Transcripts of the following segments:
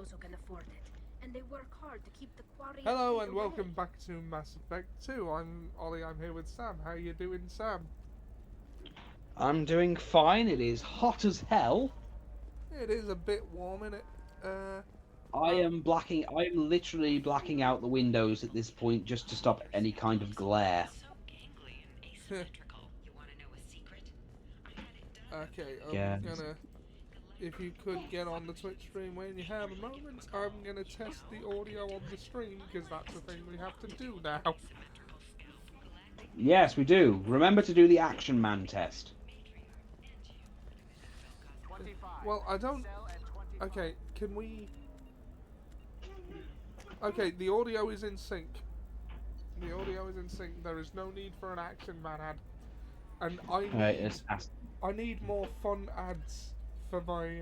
those who can afford it, and they work hard to keep the quarry. Hello and welcome back to Mass Effect 2. I'm Ollie, I'm here with Sam. How you doing, Sam? I'm doing fine. It is hot as hell. It is a bit warm, isn't it? I am literally blacking out the windows at this point just to stop any kind of glare. Okay, Yeah. if you could get on the Twitch stream when you have a moment, I'm gonna test the audio on the stream, because that's the thing we have to do now. Yes, we do. Remember to do the Action Man test. Well, I don't... Okay, can we... Okay, the audio is in sync. The audio is in sync. There is no need for an Action Man ad. And I need more fun ads for my...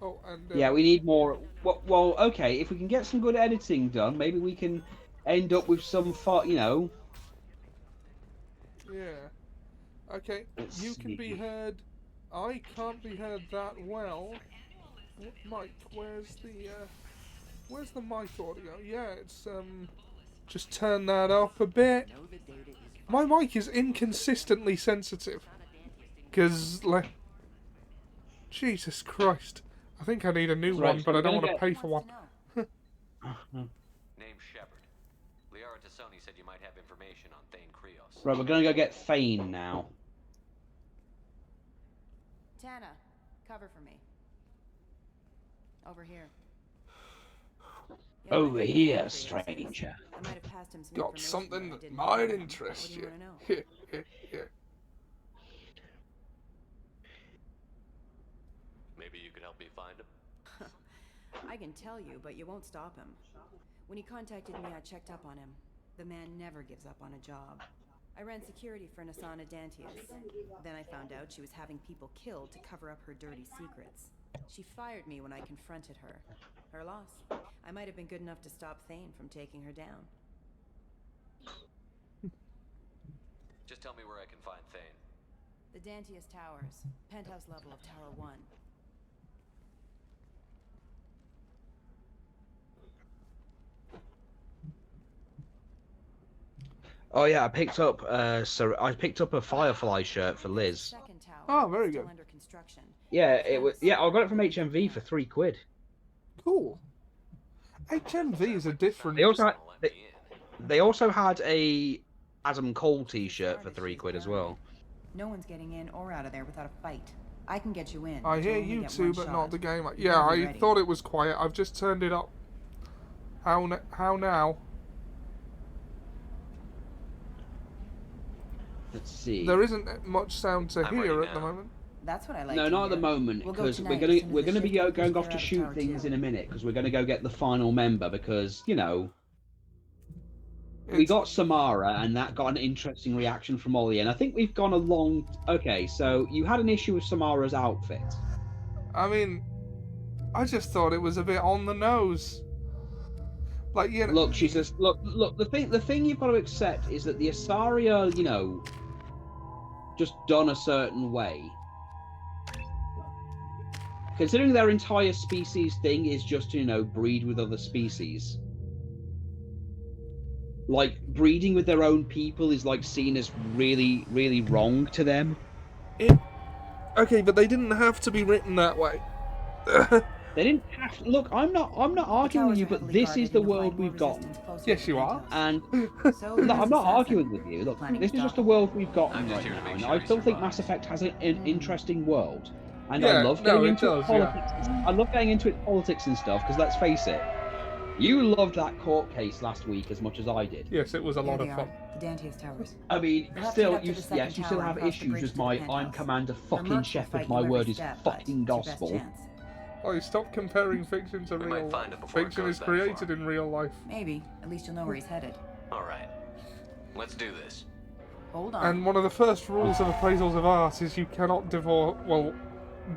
Oh, and... Yeah, we need more... Well, okay, if we can get some good editing done, maybe we can end up with some fun, you know... Yeah. Okay, you can be heard... I can't be heard that well. Mike, where's the mic audio? Yeah, it's, just turn that up a bit. My mic is inconsistently sensitive. Because, like... Jesus Christ. I think I need a new one, but I don't want to pay for one. Name Shepard. Liara Tassoni said you might have information on Thane Krios. Right, we're gonna go get Thane now. Tana, cover for me. Over here. Over here, stranger. I might have passed him some Got information something I that didn't might know. interest What do you. wanna know? Maybe you could help me find him. I can tell you, but you won't stop him. When he contacted me, I checked up on him. The man never gives up on a job. I ran security for Nasana Dantius. Then I found out she was having people killed to cover up her dirty secrets. She fired me when I confronted her. Her loss. I might have been good enough to stop Thane from taking her down. Just tell me where I can find Thane. The Dantius Towers. Penthouse level of Tower 1. Oh yeah, I picked up a Firefly shirt for Liz. Second tower. Oh, very Still good. under construction. Yeah, it was. Yeah, I got it from HMV for £3. Cool. HMV is a different... They also had a Adam Cole T-shirt for £3 as well. No one's getting in or out of there without a fight. I can get you in. I but hear only you get two, one but shot. not the game. You Yeah, better be I ready. thought it was quiet. I've just turned it up. How now? Let's see. There isn't much sound to I'm hear ready at the now. moment. That's what I like. No, to not at the hear. moment, We'll go because tonight, we're as soon as gonna the be shift going clears off to out of shoot Tower things 2. in a minute, because we're gonna go get the final member, because you know we It's- got Samara, and that got an interesting reaction from Ollie, and I think we've gone a long. Okay, so you had an issue with Samara's outfit. I mean, I just thought it was a bit on the nose. Like, you know... Look, she says, look. The thing you've got to accept is that the Asari are, you know, just done a certain way. Considering their entire species thing is just, you know, breed with other species. Like, breeding with their own people is, like, seen as really, really wrong to them. Okay, but they didn't have to be written that way. They didn't have to... Look, I'm not arguing with you, but this is the world we've got. Yes, you are. And So no, I'm not assassin. arguing with you. Look, Planning this to is stop just the him. world we've got I'm right just here to now, make and sure I he still think survives. Mass Effect has an interesting world. And Yeah, I love no, getting it into does, its politics. I love getting into its politics and stuff, because let's face it, you loved that court case last week as much as I did. Yes, it was a Here lot they of fun. are, the Dantius Towers. I mean, We'll have to still, get up to you, the second yes, you still tower have and cross the issues bridge with to the my penthouse. I'm Commander Your fucking mercs will Shepard, fight my you word every is step, but fucking it's your best gospel. chance. Oh, stop comparing fiction to We real might find life. it before it Fiction goes is that created far. in real life. Maybe. At least you'll know where he's headed. All right. Let's do this. Hold on. And one of the first rules of appraisals of art is you cannot divorce... Well,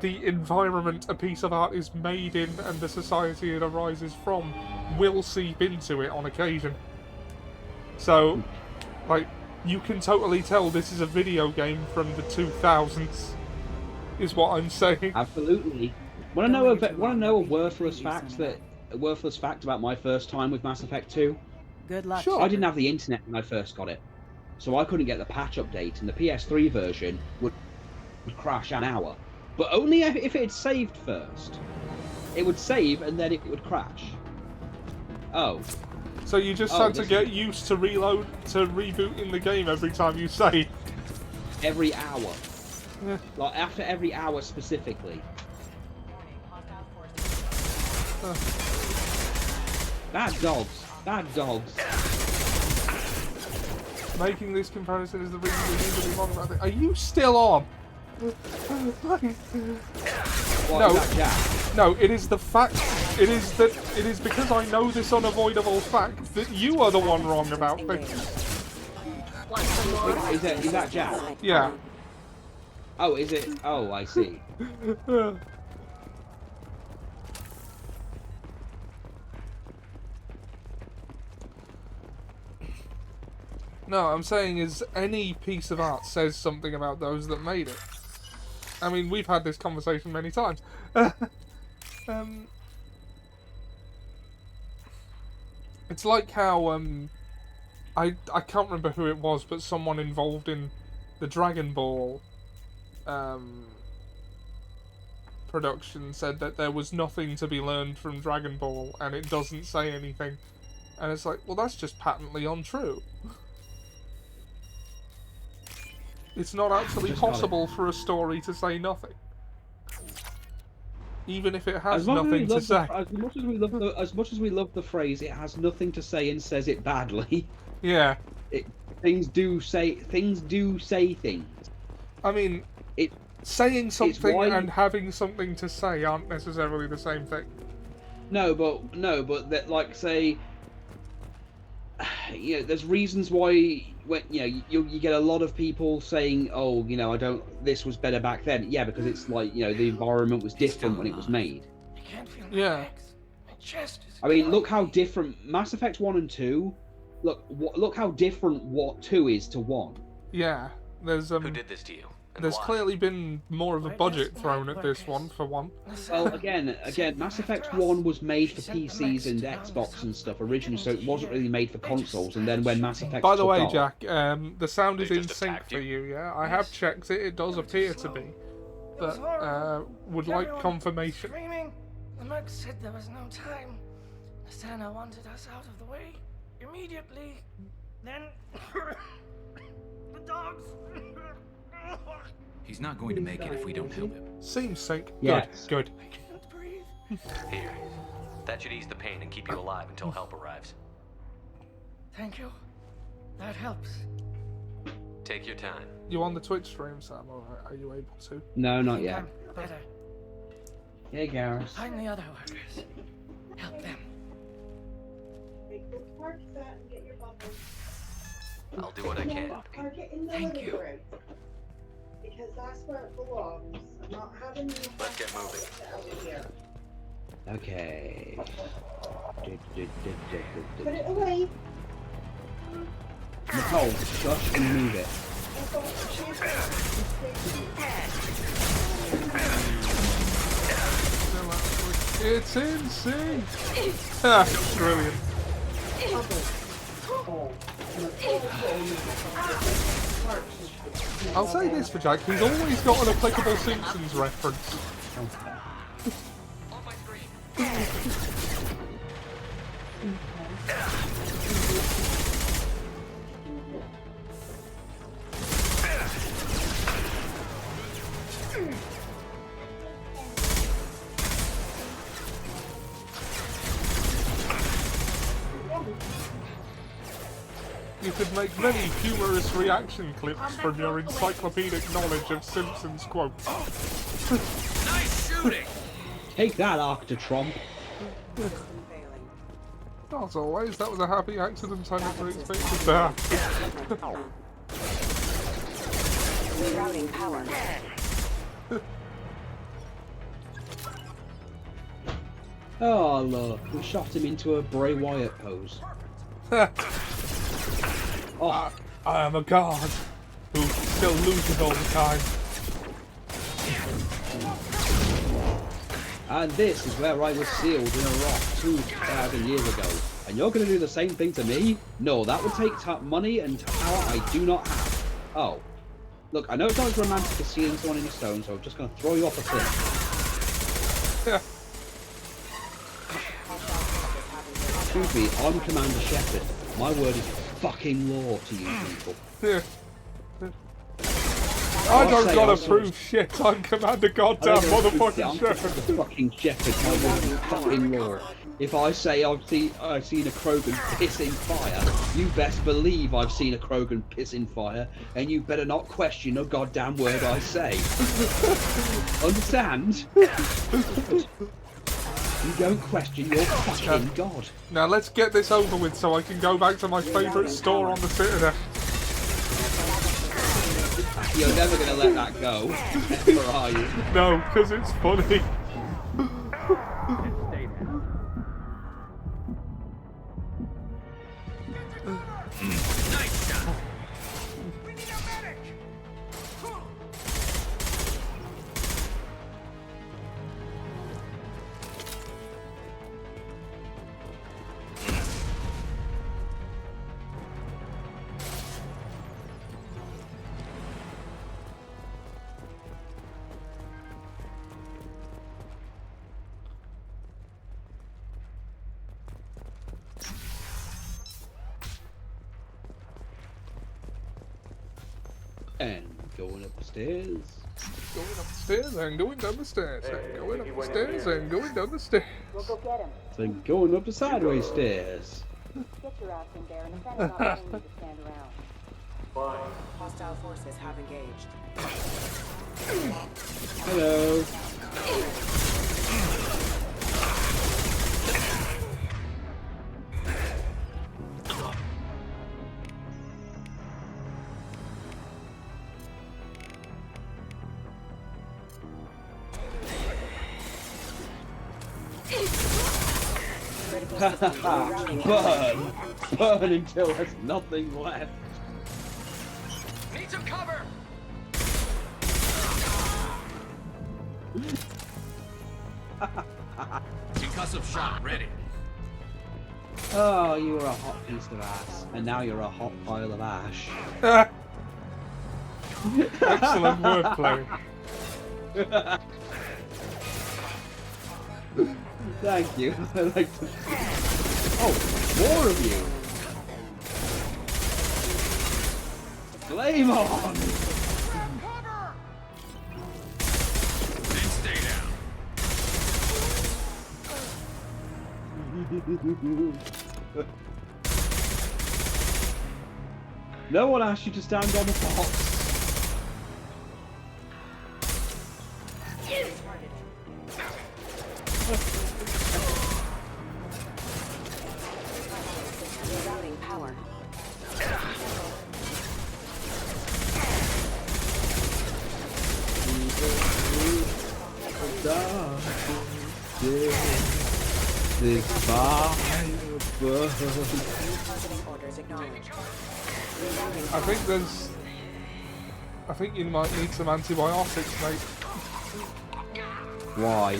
the environment a piece of art is made in and the society it arises from will seep into it on occasion. So, like, you can totally tell this is a video game from the 2000s, is what I'm saying. Absolutely. Want Don't linger too to long, know a they'll be here to worthless pay you fact soon a worthless fact about my first time with Mass Effect 2? Good luck. Sure. I didn't have the internet when I first got it, so I couldn't get the patch update, and the PS3 version would crash an hour, but only if it had saved first. It would save and then it would crash. Oh. So you just Oh, had to get used to rebooting the game every time you save. Every hour. Yeah. Like, after every hour specifically. Bad dogs. Bad dogs. Making this comparison is the reason we need to be wrong about it. Are you still on? What, No. is that Jack? No, it is the fact. It is because I know this unavoidable fact that you are the one wrong about things. Is that Jack? Yeah. Oh, is it? Oh, I see. No, I'm saying is any piece of art says something about those that made it. I mean, we've had this conversation many times. It's like how I can't remember who it was, but someone involved in the Dragon Ball production said that there was nothing to be learned from Dragon Ball, and it doesn't say anything. And it's like, well, that's just patently untrue. It's not actually possible for a story to say nothing, even if it has nothing to say. As much as we love the phrase, it has nothing to say and says it badly. Yeah. Things do say things. I mean, saying something and having something to say aren't necessarily the same thing. No, but that, like, say, you know, there's reasons why when you get a lot of people saying, oh, you know, this was better back then. Yeah, because it's like, you know, the environment was different when it was made. Yeah. I mean, look how different Mass Effect 1 and 2. Look how different what 2 is to 1. Yeah. There's Who did this to you? And There's why? clearly been more of a budget thrown at this one, for one. Well, again, Mass Effect 1 was made for PCs and Xbox and stuff originally, so it wasn't really made for consoles. And then when Mass Effect By the took way, off, Jack, the sound is They in just sync attacked for you? you, yeah? I have checked it, it does appear to be. But, would like confirmation. Screaming. The merc said there was no time. Nasana wanted us out of the way immediately. Then the dogs. He's not going to make it if we don't help him. Seems sync. Yes. Good. I can't breathe. Here. That should ease the pain and keep you alive until help arrives. Thank you. That helps. Take your time. You on the Twitch stream, Sam, or are you able to? no, not Think yet. I'm better. Yeah, Gareth. Find the other workers. Help them. I'll do what I can. Thank you. Because that's where it belongs. I'm not having you. Let's get moving. Okay. Put it away. Nicole, shush and move it. It's in sync! Ah, brilliant. I'll say this for Jack, he's always got an applicable Simpsons reference. On my screen. You could make many humorous reaction clips from your encyclopedic knowledge of Simpsons quotes. Nice shooting! Take that, Arctotron. As always, that was a happy accident I never expected to happen. Rerouting power. Oh, look. We shot him into a Bray Wyatt pose. Oh, I am a god who still loses all the time. And this is where I was sealed in a rock 2,000 years ago. And you're going to do the same thing to me? No, that would take money and power I do not have. Oh. Look, I know it's not as romantic as sealing someone in a stone, so I'm just going to throw you off a cliff. Yeah. Excuse me, I'm Commander Shepard. My word is fucking law to you people. Yeah. I don't gotta prove shit. I'm Commander Goddamn Motherfucking Shepard. Fucking Shepard, my word is fucking law. If I say I've seen a Krogan piss in fire, you best believe I've seen a Krogan piss in fire, and you better not question a goddamn word I say. Understand? You don't question your fucking god. Now let's get this over with so I can go back to my favourite store on the Citadel. You're never gonna let that go, ever are you? No, because it's funny. Nice shot. And going upstairs. Going up the stairs and going down the stairs and going up the stairs and going down the stairs. We'll go get him. Then going up the sideways stairs. Get your ass in there, and if not paying you to stand around. Hostile forces have engaged. Hello. Burn! Burn until there's nothing left. Need some cover. Concussive shot ready. Oh, you were a hot piece of ass, and now you're a hot pile of ash. Excellent wordplay. Thank you. I like to... Oh, more of you! Flame on! Then stay down. No one asked you to stand on the box. Routing power. This fire burns. Targeting orders acknowledged. I think you might need some antibiotics, mate. Why?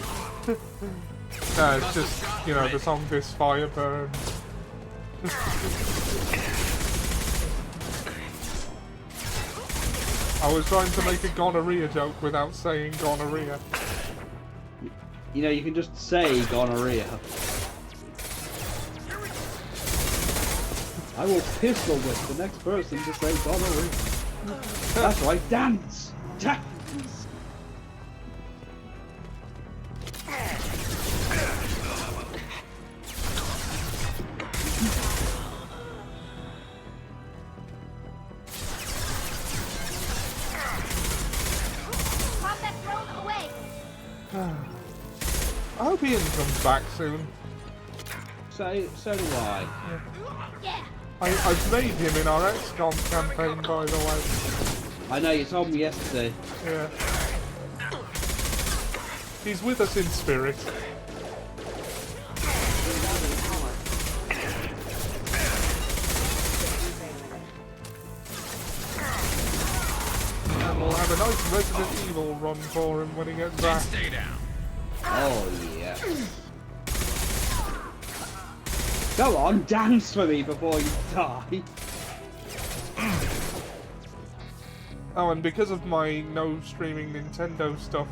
No, it's just, you know, the song This Fire Burns. I was trying to make a gonorrhea joke without saying gonorrhea. You know, you can just say gonorrhea. I will pistol whip the next person to say gonorrhea. That's right, dance! Dance! Pop that drone away! I hope Ian comes back soon. So do I. Yeah! I've made him in our XCOM campaign, by the way. I know, you told me yesterday. Yeah. He's with us in spirit. And we'll have a nice Resident Evil run for him when he gets Then back. stay down. Oh, Go on, dance for me before you die. Oh, and because of my no streaming Nintendo stuff,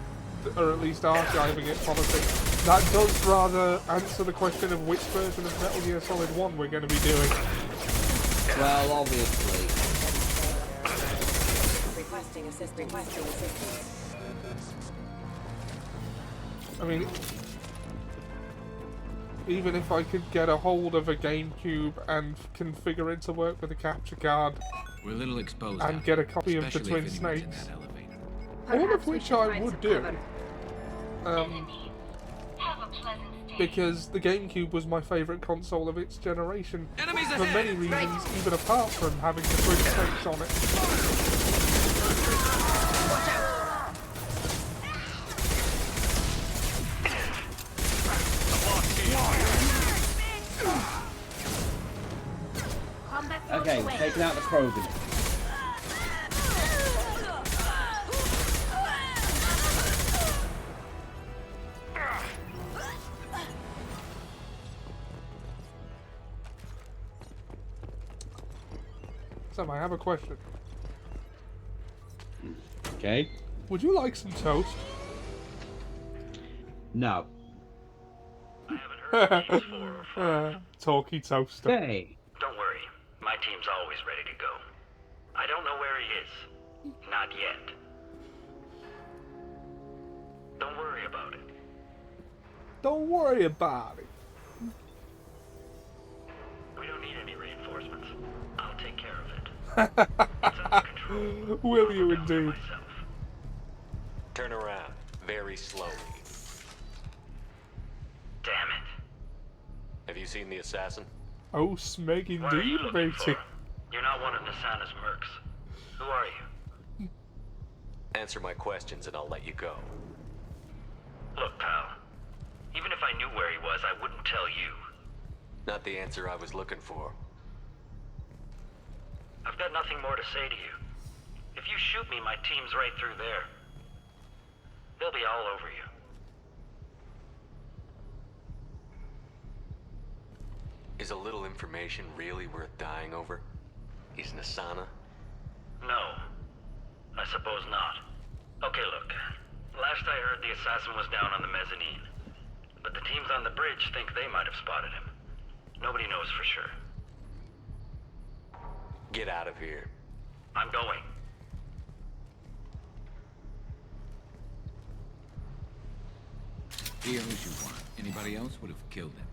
or at least archiving it policy, that does rather answer the question of which version of Metal Gear Solid 1 we're going to be doing. Well, obviously. Requesting assistance. I mean, even if I could get a hold of a GameCube and configure it to work with a capture card, We're a little exposed. and get a copy of the especially Twin if anyone's in Snakes, that elevator. all of which I would do. Because the GameCube was my favourite console of its generation, Enemies for ahead! many reasons, even apart from having the Twin Snakes on it. Combat thrown Okay, away. taking out the Krogan. Sam, I have a question. Okay. Would you like some toast? No. Talkie toaster. Hey. Don't worry, my team's always ready to go. I don't know where he is. Not yet. Don't worry about it. Don't worry about it. We don't need any reinforcements. I'll take care of it. It's under control. Will you I'll look after indeed? myself. Turn around, very slowly. Damn it. Have you seen the assassin? Oh, Smeg What are you indeed, looking matey. for? You're not one of Nasana's mercs. Who are you? Answer my questions and I'll let you go. Look, pal. Even if I knew where he was, I wouldn't tell you. Not the answer I was looking for. I've got nothing more to say to you. If you shoot me, my team's right through there. They'll be all over you. Is a little information really worth dying over? Is Nasana? No. I suppose not. Okay, look. Last I heard, the assassin was down on the mezzanine. But the teams on the bridge think they might have spotted him. Nobody knows for sure. Get out of here. I'm going. He owes you one. Anybody else would have killed him.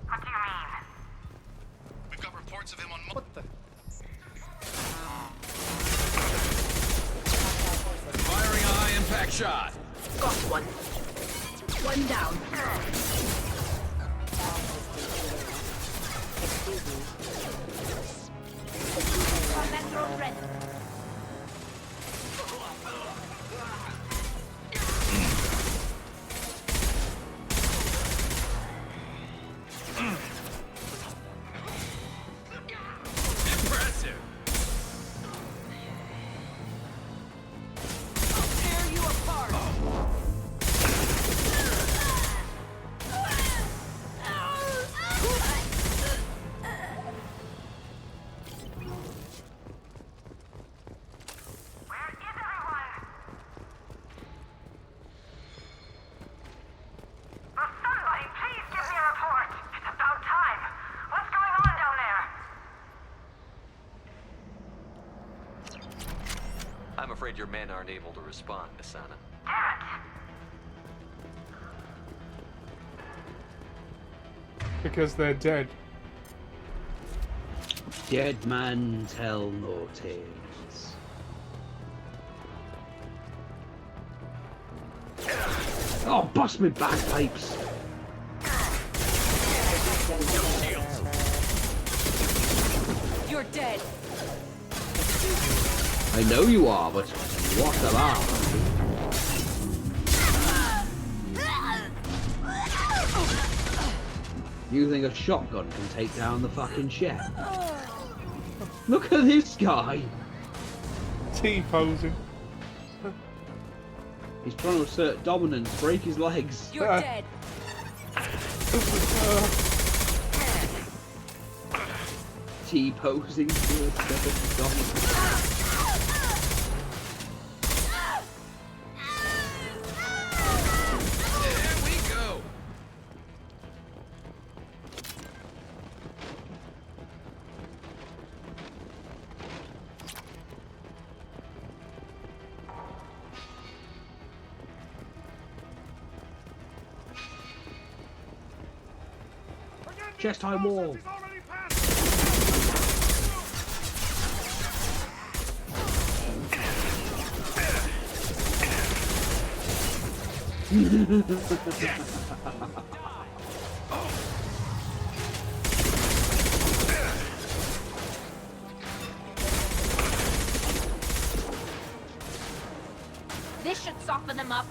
What do you mean? We've got reports of him on. What the? Firing a high-impact shot. Got one. One down. Combat drone ready. Impressive. Tear you apart. Where is everyone? Will somebody please give me a report? It's about time. What's going on down there? I'm afraid your men aren't able to respond, Nasana. Damn it! Because they're dead. Dead man tell no tales. Oh, bust me bagpipes! You're dead. I know you are, but what about? Using a shotgun can take down the fucking ship. Look at this guy. T-posing. He's trying to assert dominance, break his legs. You're dead. T-posing to assert dominance. There we go. Chest high wall. This should soften them up.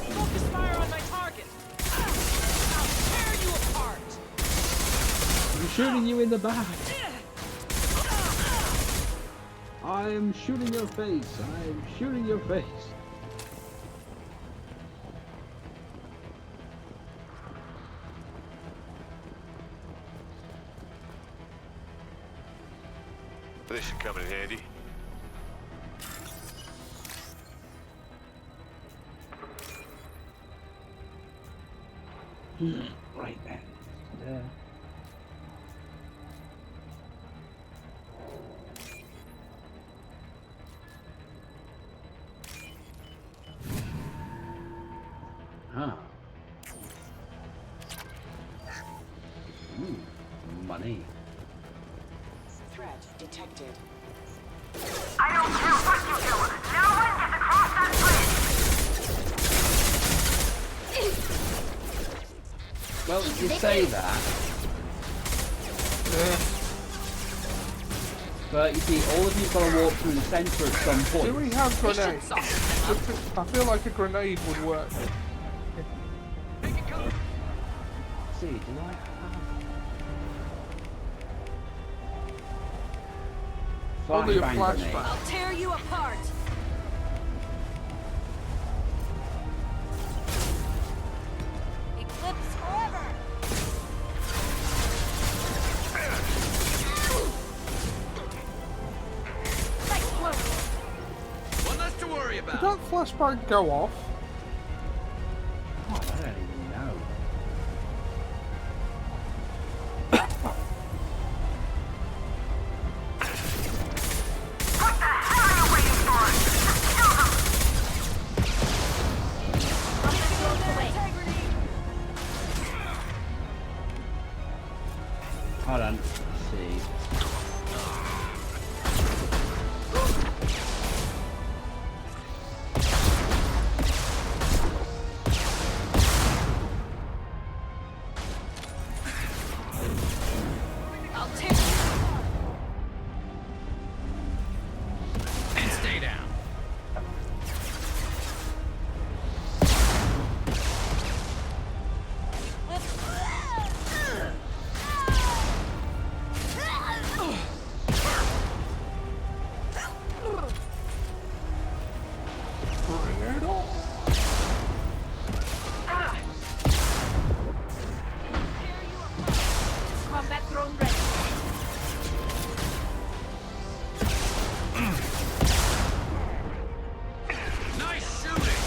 Focus fire on my target. I'll tear you apart. I'm shooting you in the back. I am shooting your face. I am shooting your face. This should come in handy. Right then. There. Ah. Money. Threat detected. I don't care what you do. No one gets across that bridge. Well, you say that. But you see, all of you've got to walk through the centre at some point. Do we have This should grenades? soften them up. I feel like a grenade would work. See, do I have... Only a Flashbang flashbang. grenade. I'll tear you apart. Eclipse forever. One less to worry Did about. that flashbang go off? Oh, I don't even know. What the hell are you waiting for? Just kill them. Hold on. Let's see. I'll tear you apart. And stay down. Bring it on. Combat drone ready. Nice shooting.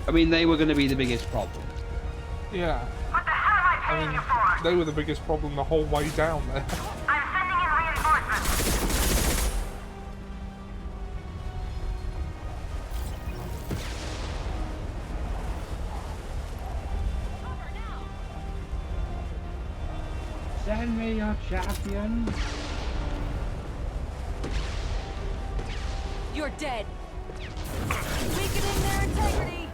I mean, they were going to be the biggest problem. Yeah. What the hell am I I paying mean, you for? they were the biggest problem the whole way down there. I'm sending in reinforcements. Send me your champion. You're dead. Weakening their integrity.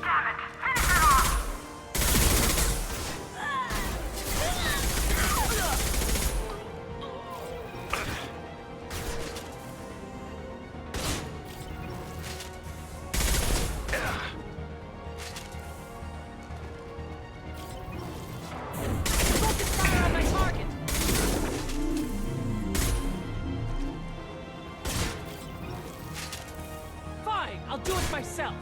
Damn it! Finish it off! Focus fire on my target. Fine, I'll do it myself.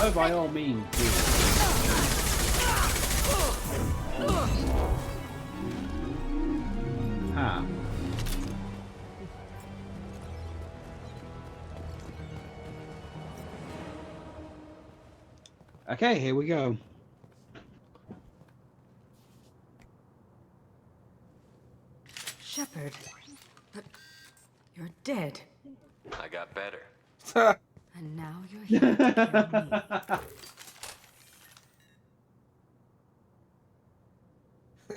Oh, by all means, do. Ha. Okay, here we go. Shepard, but you're dead. I got better. And now you're here to kill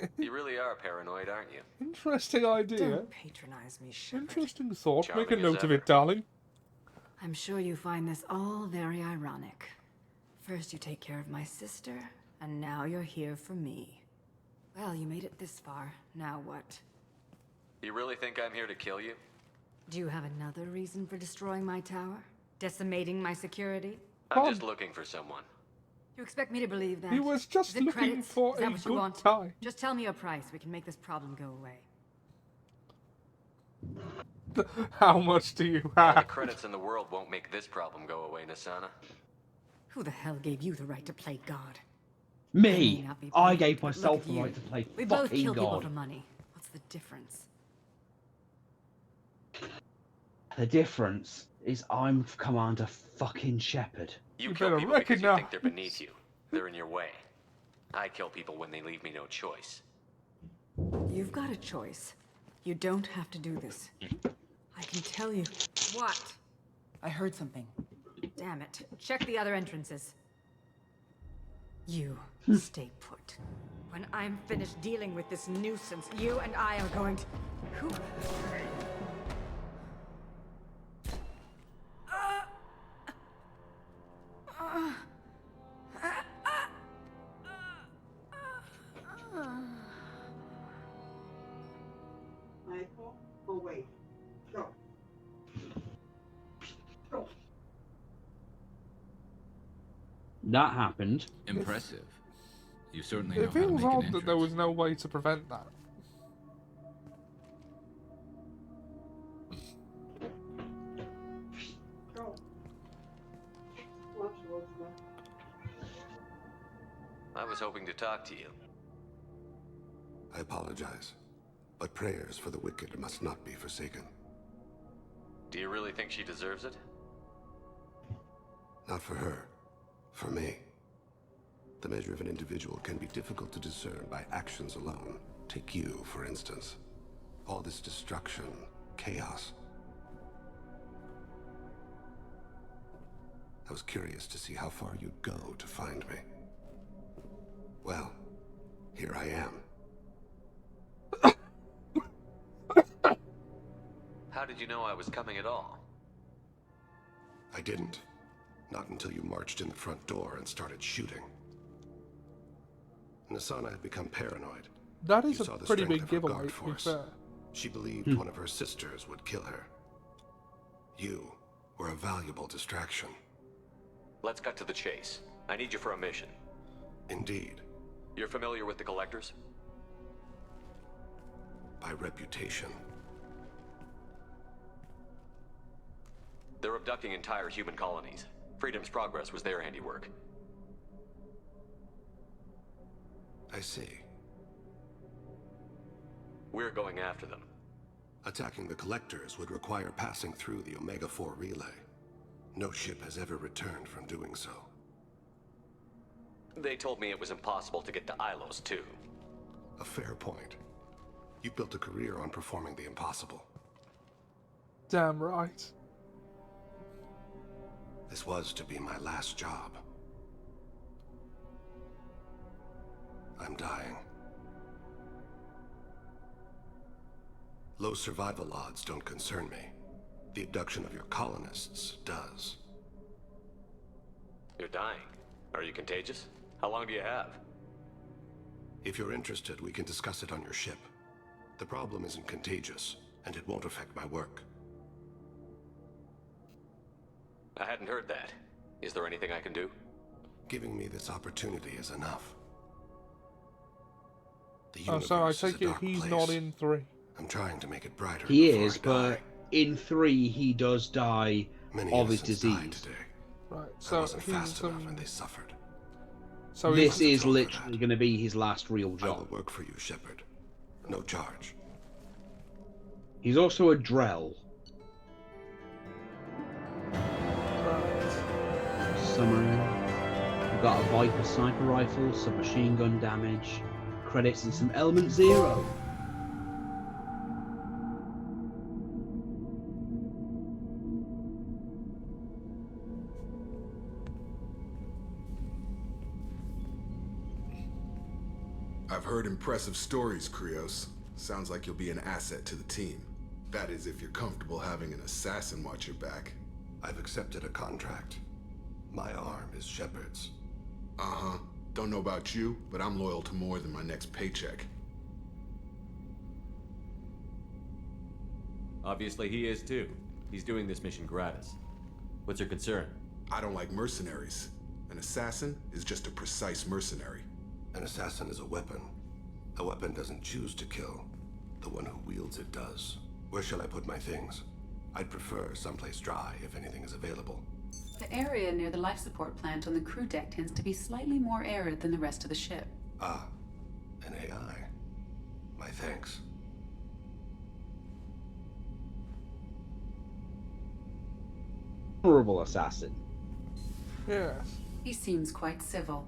me. You really are paranoid, aren't you? Interesting idea. Don't patronize me, Shepard. Interesting thought. Charming Make a as note of ever. it, darling. I'm sure you find this all very ironic. First you take care of my sister, and now you're here for me. Well, you made it this far. Now what? You really think I'm here to kill you? Do you have another reason for destroying my tower? Decimating my security? I'm just looking for someone. You expect me to believe that? He was just Is it looking credits? for Is that a what you good want? time. Just tell me a price. We can make this problem go away. How much do you All the have? credits in the world won't make this problem go away, Nasana. Who the hell gave you the right to play God? Me. may not be I perfect, gave but look myself at the you. right to play We both fucking kill people God. for money. What's the difference? The difference is I'm Commander fucking Shepard. You You kill better people because you recognize- think they're beneath you. They're in your way. I kill people when they leave me no choice. You've got a choice. You don't have to do this. I can tell you. What? I heard something. Damn it. Check the other entrances. You stay put. When I'm finished dealing with this nuisance, you and I are going to... Who? Michael? Oh, wait. Go. Go. That happened. Impressive. You certainly know It how to feels make an odd entrance. that there was no way to prevent that. Go. Watch, Elizabeth. I was hoping to talk to you. I apologize, but prayers for the wicked must not be forsaken. Do you really think she deserves it? Not for her, for me. The measure of an individual can be difficult to discern by actions alone. Take you, for instance. All this destruction, chaos. I was curious to see how far you'd go to find me. Well, here I am. How did you know I was coming at all? I didn't. Not until you marched in the front door and started shooting. Nasana had become paranoid. That is You a saw the pretty strength big of her giveaway, guard to be force. fair. She believed one of her sisters would kill her. You were a valuable distraction. Let's cut to the chase. I need you for a mission. Indeed, You're familiar with the Collectors? by reputation. They're abducting entire human colonies. Freedom's Progress was their handiwork. I see. We're going after them. Attacking the Collectors would require passing through the Omega-4 relay. No ship has ever returned from doing so. They told me it was impossible to get to Ilos, too. A fair point. You built a career on performing the impossible. Damn right. This was to be my last job. I'm dying. Low survival odds don't concern me. The abduction of your colonists does. You're dying. Are you contagious? How long do you have? If you're interested, we can discuss it on your ship. The problem isn't contagious, and it won't affect my work. I hadn't heard that. Is there anything I can do? Giving me this opportunity is enough. The Oh, so I universe is take a it dark he's place. not in 3. I'm trying to make it brighter. He before is, I but die. in 3 he does die Many of his innocents died disease. today. Right, I so wasn't fast he's enough, and they suffered. so This he's, is literally going to be his last real I will job. work for you, Shepard. No charge. He's also a Drell. Summary. We've got a Viper sniper rifle, some machine gun damage, credits and some element 0. I've heard impressive stories, Krios. Sounds like you'll be an asset to the team. That is, if you're comfortable having an assassin watch your back. I've accepted a contract. My arm is Shepard's. Uh-huh. Don't know about you, but I'm loyal to more than my next paycheck. Obviously he is too. He's doing this mission gratis. What's your concern? I don't like mercenaries. An assassin is just a precise mercenary. An assassin is a weapon. A weapon doesn't choose to kill. The one who wields it does. Where shall I put my things? I'd prefer someplace dry if anything is available. The area near the life support plant on the crew deck tends to be slightly more arid than the rest of the ship. Ah, an AI. My thanks. Honorable assassin. Yes. He seems quite civil.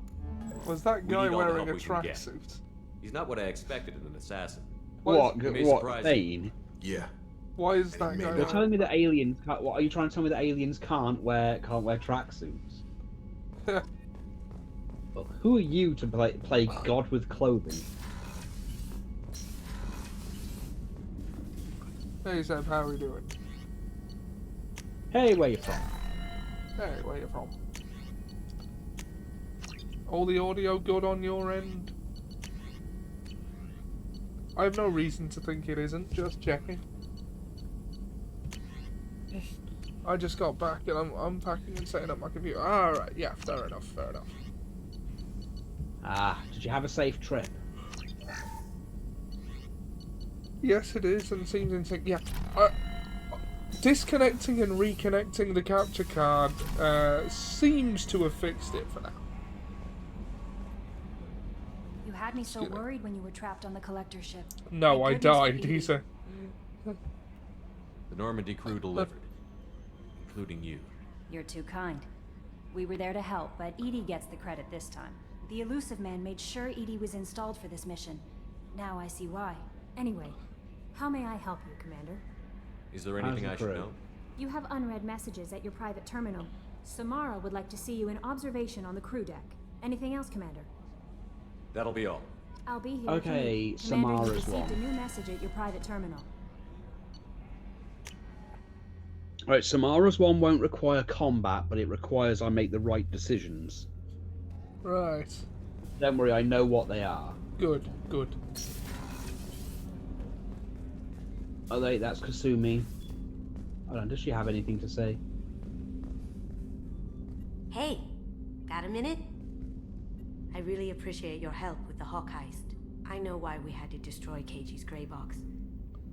Was that We guy need all the wearing a help we can get. tracksuit? He's not what I expected in an assassin. What? He may What? surprise Thane? Yeah. Why is And that he guy? made You're up. telling me that aliens can't? What are you trying to tell me that aliens can't wear tracksuits? Well, who are you to play God with clothing? Hey Seb, how are we doing? Hey, where you from? Hey, where you from? All the audio good on your end? I have no reason to think it isn't, just checking. I just got back and I'm unpacking and setting up my computer. Alright, yeah, fair enough, fair enough. Ah, did you have a safe trip? Yes, it is, and seems insane. Yeah, disconnecting and reconnecting the capture card seems to have fixed it for now. You had me so worried when you were trapped on the collector ship. No, I Thank goodness for died, Edie. he said. The Normandy crew delivered, including you. You're too kind. We were there to help, but Edie gets the credit this time. The elusive man made sure Edie was installed for this mission. Now I see why. Anyway, how may I help you, Commander? Is there anything I should know? You have unread messages at your private terminal. Samara would like to see you in observation on the crew deck. Anything else, Commander? That'll be all. I'll be here. Okay, if you need. Commander, you Samara's received a one. new message at your private terminal. Right, Samara's one won't require combat, but it requires I make the right decisions. Right. Don't worry, I know what they are. Good, good. Oh, that's Kasumi. Hold on, does she have anything to say? Hey, got a minute? I really appreciate your help with the Hawk heist. I know why we had to destroy Keiji's gray box,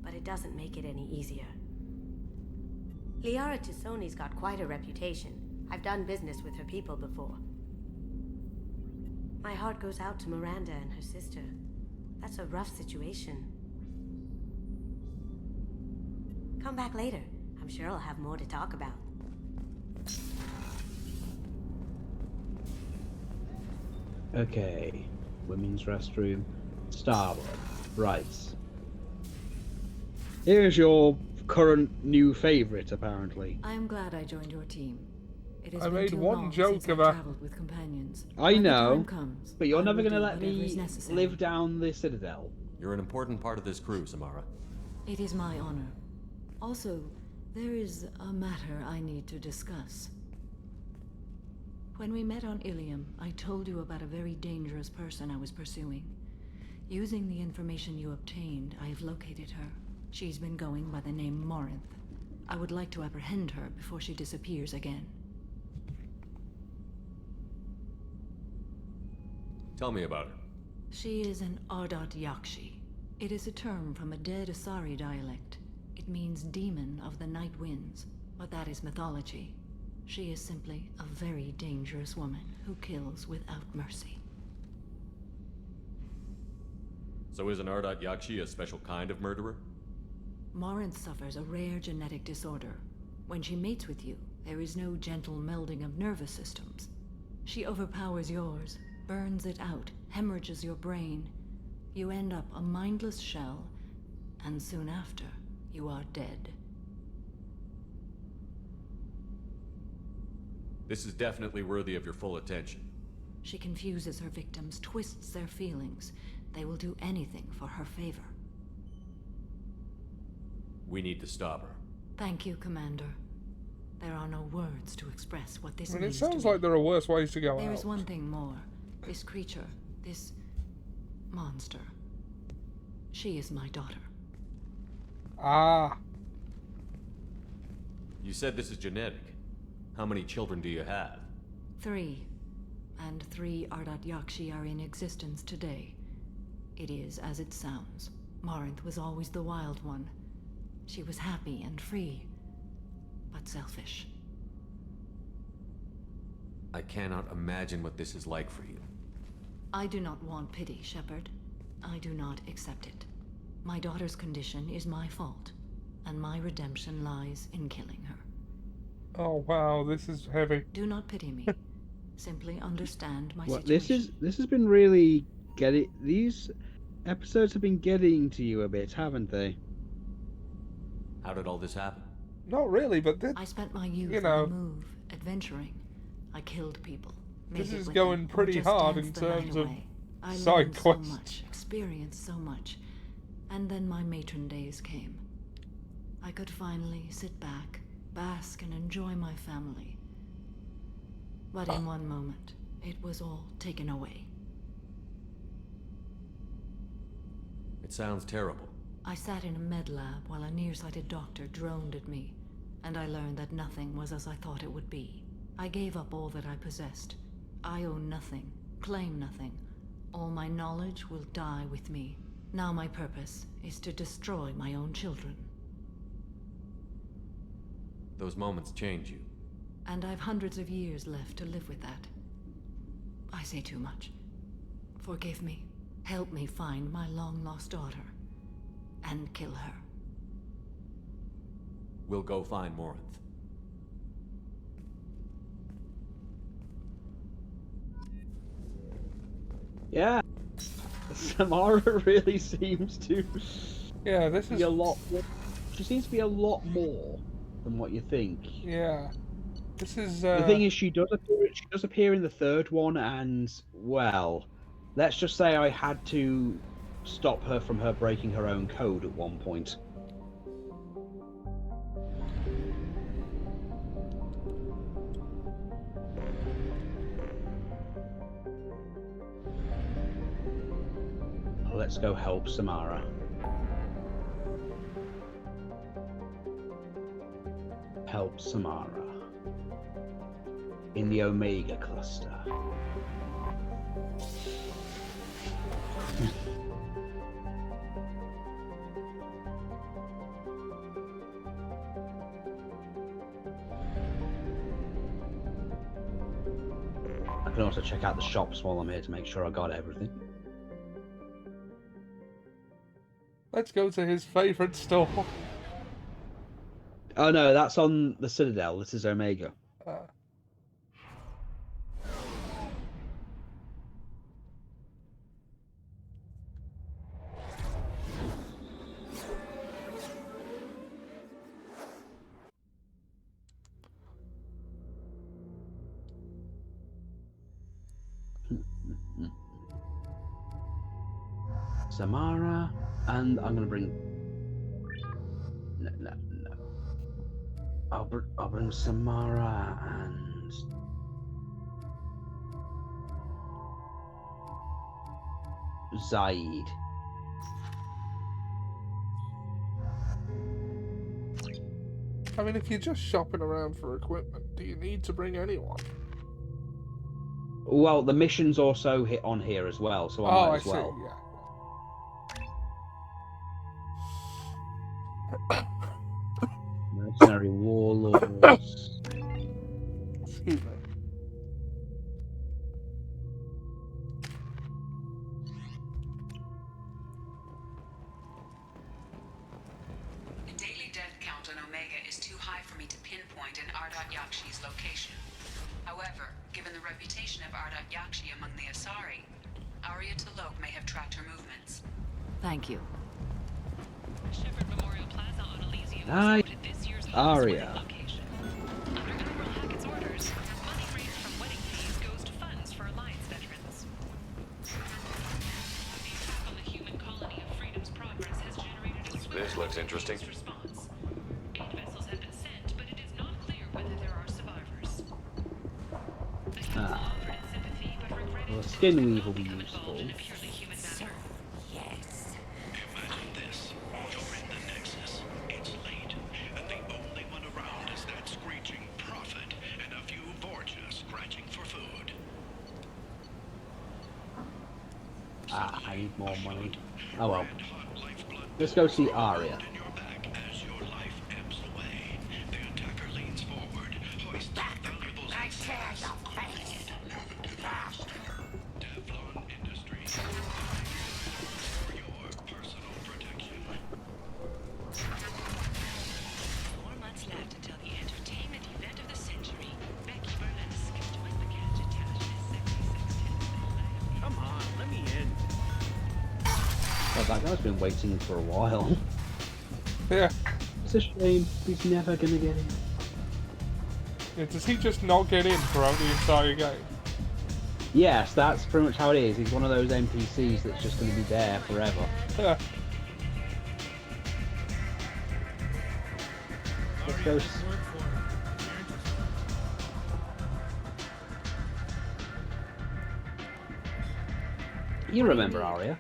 but it doesn't make it any easier. Liara Tassoni's got quite a reputation. I've done business with her people before. My heart goes out to Miranda and her sister. That's a rough situation. Come back later. I'm sure I'll have more to talk about. Okay. Women's restroom. Starboard. Right. Here's your current new favourite, apparently. I am glad I joined your team. It has I been made too one long joke since I've about- traveled with companions. I When the know, time comes, but you're I never will going to do let whatever is me necessary. live down the Citadel. You're an important part of this crew, Samara. It is my honor. Also, there is a matter I need to discuss. When we met on Ilium, I told you about a very dangerous person I was pursuing. Using the information you obtained, I have located her. She's been going by the name Morinth. I would like to apprehend her before she disappears again. Tell me about her. She is an Ardat Yakshi. It is a term from a dead Asari dialect. It means demon of the night winds, but that is mythology. She is simply a very dangerous woman who kills without mercy. So is an Ardat Yakshi a special kind of murderer? Morinth suffers a rare genetic disorder. When she mates with you, there is no gentle melding of nervous systems. She overpowers yours, burns it out, hemorrhages your brain. You end up a mindless shell, and soon after, you are dead. This is definitely worthy of your full attention. She confuses her victims, twists their feelings. They will do anything for her favor. We need to stop her. Thank you, Commander. There are no words to express what this I mean, it means sounds to me. like there are worse ways to go There out. is one thing more. This creature, this monster. She is my daughter. Ah. You said this is genetic. How many children do you have? 3. And 3 Ardat Yakshi are in existence today. It is as it sounds. Morinth was always the wild one. She was happy and free, but selfish. I cannot imagine what this is like for you. I do not want pity, Shepard. I do not accept it. My daughter's condition is my fault, and my redemption lies in killing her. Oh wow, this is heavy. Do not pity me. Simply understand my Well, situation. this has been really these episodes have been getting to you a bit, haven't they? How did all this happen? Not really, but I spent my youth you know, on the move, adventuring. I killed people. this made it is with going them, or pretty just hard danced in the night terms of away. I side learned quests. so much, experienced so much, and then my matron days came. I could finally sit back, bask and enjoy my family. But in one moment, it was all taken away. It sounds terrible. I sat in a med lab while a nearsighted doctor droned at me, and I learned that nothing was as I thought it would be. I gave up all that I possessed. I own nothing, claim nothing. All my knowledge will die with me. Now my purpose is to destroy my own children. Those moments change you. And I've hundreds of years left to live with that. I say too much. Forgive me. Help me find my long-lost daughter. And kill her. We'll go find Morinth. Yeah. Samara really seems to this be is a lot more, she seems to be a lot more than what you think. Yeah. This is The thing is, she does appear in the third one, and well, let's just say I had to stop her from her breaking her own code at one point. Let's go help Samara. Help Samara. In the Omega Cluster. I can also check out the shops while I'm here to make sure I got everything. Let's go to his favourite store. Oh no, that's on the Citadel. This is Omega. Samara, and I'm gonna bring. No. I'll bring Samara and Zaid. I mean, if you're just shopping around for equipment, do you need to bring anyone? Well, the mission's also hit on here as well, so I might as well. Yeah. Mercenary warlords. Excuse me. The daily death count on Omega is too high for me to pinpoint an Ardat Yakshi's location. However, given the reputation of Ardat Yakshi among the Asari, Arya T'Loak may have tracked her movements. Thank you. Shepherd Memorial Plaza on Elysium was Hi, voted this year's Arya. location. Under Admiral Hackett's orders, money raised from wedding fees goes to funds for Alliance veterans. The attack on the human colony of Freedom's Progress has generated a swift This looks interesting. response. 8 vessels have been sent, but it is not clear whether there are survivors. The council offered its sympathy, but regretted Well, skin weave will be useful. in a purely human matter. Yes. Imagine this. You're in the Nexus. It's late, and the only one around is that screeching prophet and a few Vorcha scratching for food. I need more money. Oh well. Let's go see Arya. As your life ebbs away, the attacker leans forward, hoists valuables and says, Teflon Industries. For your personal protection. 4 months left until the entertainment event of the century. Becky Burlesque joins the Gadgetage as sexy sextet. Come on, let me in. Oh, that guy's been waiting for a while. Yeah. It's a shame. He's never gonna get in. Yeah, does he just not get in throughout the entire game? Yes, that's pretty much how it is. He's one of those NPCs that's just going to be there forever. Yeah. Let's go. You remember Arya?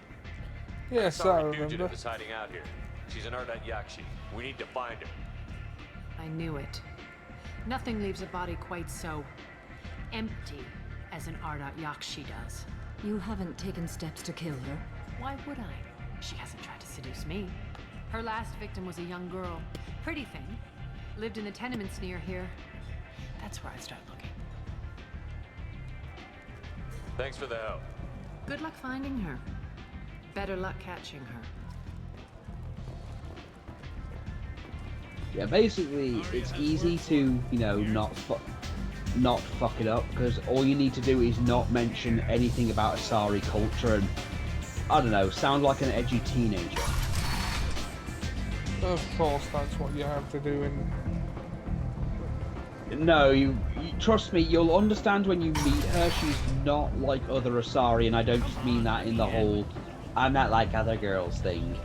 Yes, I Sorry, remember. fugitive is hiding out here. She's an Ardat Yakshi. We need to find her. I knew it. Nothing leaves a body quite so empty as an Ardat Yakshi does. You haven't taken steps to kill her? Why would I? She hasn't tried to seduce me. Her last victim was a young girl. Pretty thing. Lived in the tenements near here. That's where I'd start looking. Thanks for the help. Good luck finding her. Better luck catching her. Yeah, basically, it's easy to, you know, not fuck it up, because all you need to do is not mention anything about Asari culture and, I don't know, sound like an edgy teenager. Of course, that's what you have to do in... No, you trust me, you'll understand when you meet her. She's not like other Asari, and I don't just mean that in the whole I'm not like other girls thing.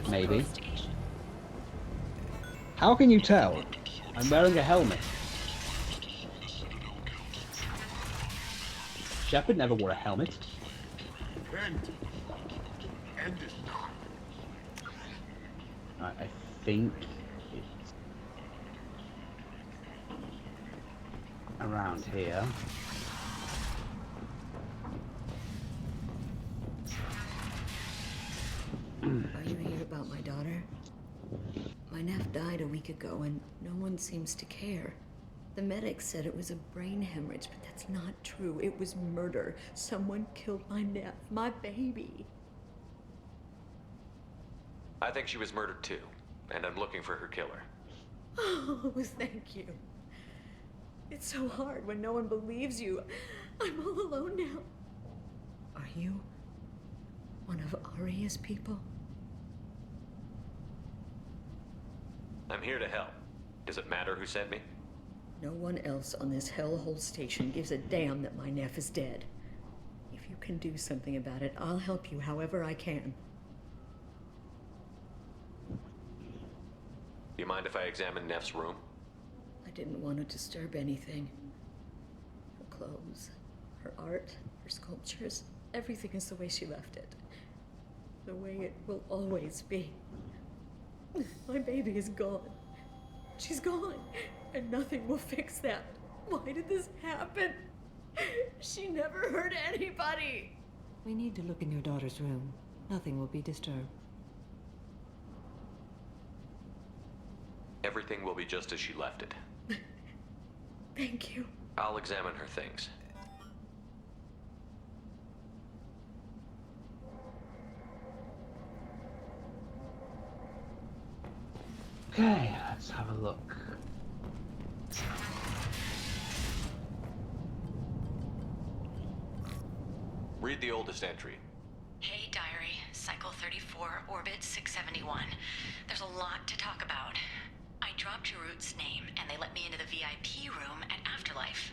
Maybe. How can you tell? I'm wearing a helmet. Shepard never wore a helmet. End this now. I think it's around here. Are you here about my daughter? My nephew died a week ago and no one seems to care. The medics said it was a brain hemorrhage, but that's not true. It was murder. Someone killed my nephew, my baby. I think she was murdered too, and I'm looking for her killer. Oh, thank you. It's so hard when no one believes you. I'm all alone now. Are you one of Arya's people? I'm here to help. Does it matter who sent me? No one else on this hellhole station gives a damn that my Neff is dead. If you can do something about it, I'll help you however I can. You mind if I examine Neff's room? I didn't want to disturb anything. Her clothes, her art, her sculptures, everything is the way she left it. The way it will always be. My baby is gone. She's gone, and nothing will fix that. Why did this happen? She never hurt anybody. We need to look in your daughter's room. Nothing will be disturbed. Everything will be just as she left it. Thank you. I'll examine her things. Okay, let's have a look. Read the oldest entry. Hey, Diary. Cycle 34, Orbit 671. There's a lot to talk about. I dropped Jarut's name, and they let me into the VIP room at Afterlife.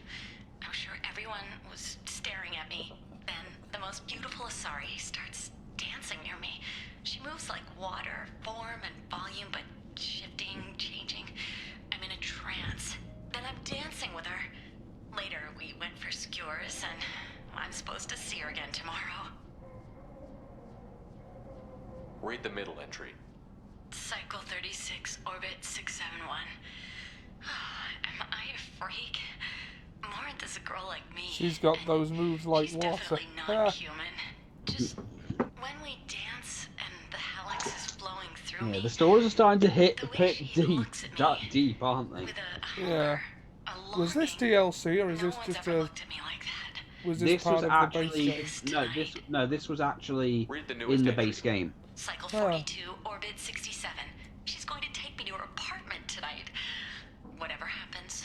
I'm sure everyone was staring at me. Then the most beautiful Asari starts dancing near me. She moves like water, form and volume, but shifting, changing. I'm in a trance. Then I'm dancing with her. Later, we went for skewers, and I'm supposed to see her again tomorrow. Read the middle entry. Cycle 36, Orbit 671. Am I a freak? Morinth is a girl like me. She's got those moves like She's water. definitely not human. Just when we dance and the helix is flowing through Yeah, me, the stories are starting to hit the a way bit he deep. looks at me That deep, aren't they? with a Yeah. Was this DLC or is this just a? Was this part was of actually the base game? this was actually Read the in newest the entry. base game. Cycle 42, Orbit 67. She's going to take me to her apartment tonight. Whatever happens,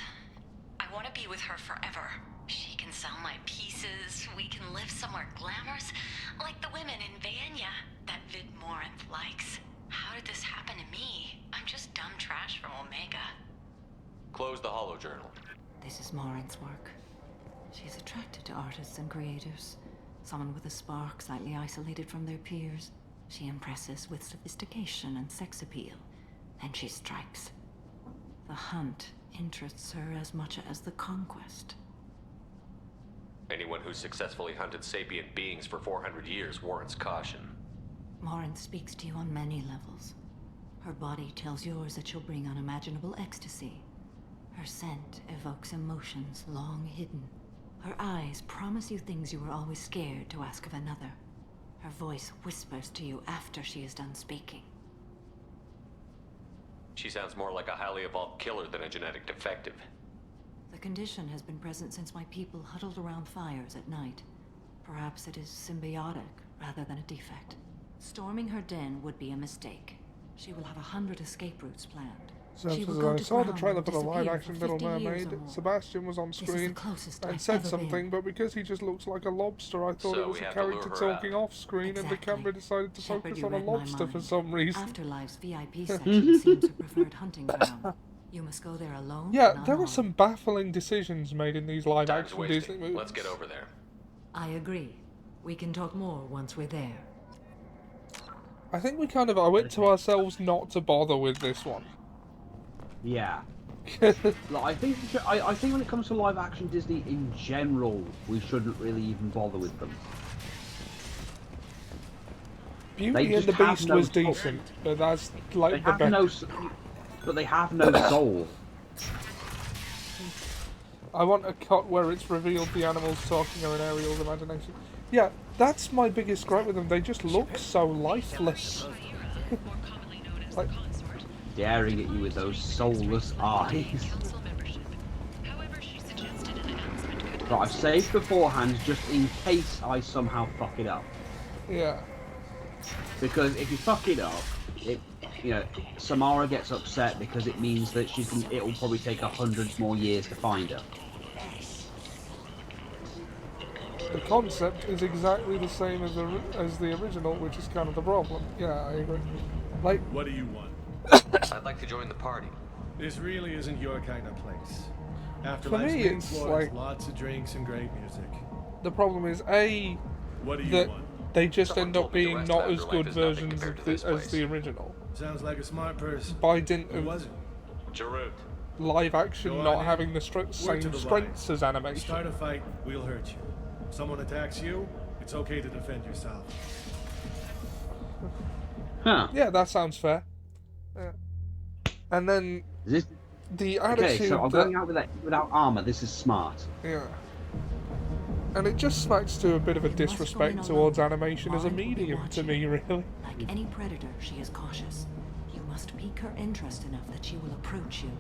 I want to be with her forever. She can sell my pieces. We can live somewhere glamorous, like the women in Vanya that Vid Morinth likes. How did this happen to me? I'm just dumb trash from Omega. Close the holo journal. This is Morinth's work. She's attracted to artists and creators. Someone with a spark, slightly isolated from their peers. She impresses with sophistication and sex appeal. Then she strikes. The hunt interests her as much as the conquest. Anyone who's successfully hunted sapient beings for 400 years warrants caution. Morinth speaks to you on many levels. Her body tells yours that she'll bring unimaginable ecstasy. Her scent evokes emotions long hidden. Her eyes promise you things you were always scared to ask of another. Her voice whispers to you after she is done speaking. She sounds more like a highly evolved killer than a genetic defective. The condition has been present since my people huddled around fires at night. Perhaps it is symbiotic rather than a defect. Storming her den would be a mistake. She will have 100 escape routes planned. So, She will I go to saw the ground trailer and for the disappear live-action for Little 50 years Mermaid. or more. Sebastian was on This is screen the closest and I've said ever something, been. but because he just looks like a lobster, I thought So it was we a have to lure character her out. talking off-screen, and the Exactly. camera decided to Shepard, focus you on a read my lobster for mind. some reason. Afterlife's VIP section seems her preferred hunting ground. You must go there alone. Yeah, and there were unarmed. some baffling decisions made in these Time's live-action wasting. Disney movies. Let's get over there. I agree. We can talk more once we're there. I think we kind of owe it to ourselves not to bother with this one. Yeah. Like, I think when it comes to live action Disney in general, we shouldn't really even bother with them. Beauty and the just have Beast no was soul. decent, but that's They like the have best. no, but they have no soul. I want a cut where it's revealed the animals talking are in Ariel's imagination. Yeah, that's my biggest gripe with them. They just look so lifeless. Like, Staring at you with those soulless eyes. But I've saved beforehand just in case I somehow fuck it up. yeah. Because if you fuck it up, Samara gets upset because it means that it'll probably take 100 more years to find her. The concept is exactly the same as the original, which is kind of the problem. Yeah, I agree. Like, what do you want? I'd like to join the party. This really isn't your kind of place. After For life's me, main it's floor is like- lots of drinks and great music. The problem is, A, What do you that want? they just Someone end told up me the being rest not of as Afterlife good is nothing versions compared of to this as place. the original. Sounds like a smart person. By dint Who of was it? Jarut. live action Go on not in. having the Word to same the strengths wise. as animation. Start a fight, we'll hurt you. Someone attacks you, it's okay to defend yourself. Huh. Yeah, that sounds fair. Yeah. And then Is this... the attitude Okay, so I'm that, going out without armor. This is smart. yeah. And it just smacks to a bit of a disrespect towards animation as a medium to me, really. Like any predator, she is cautious. You must pique her interest enough that she will approach you.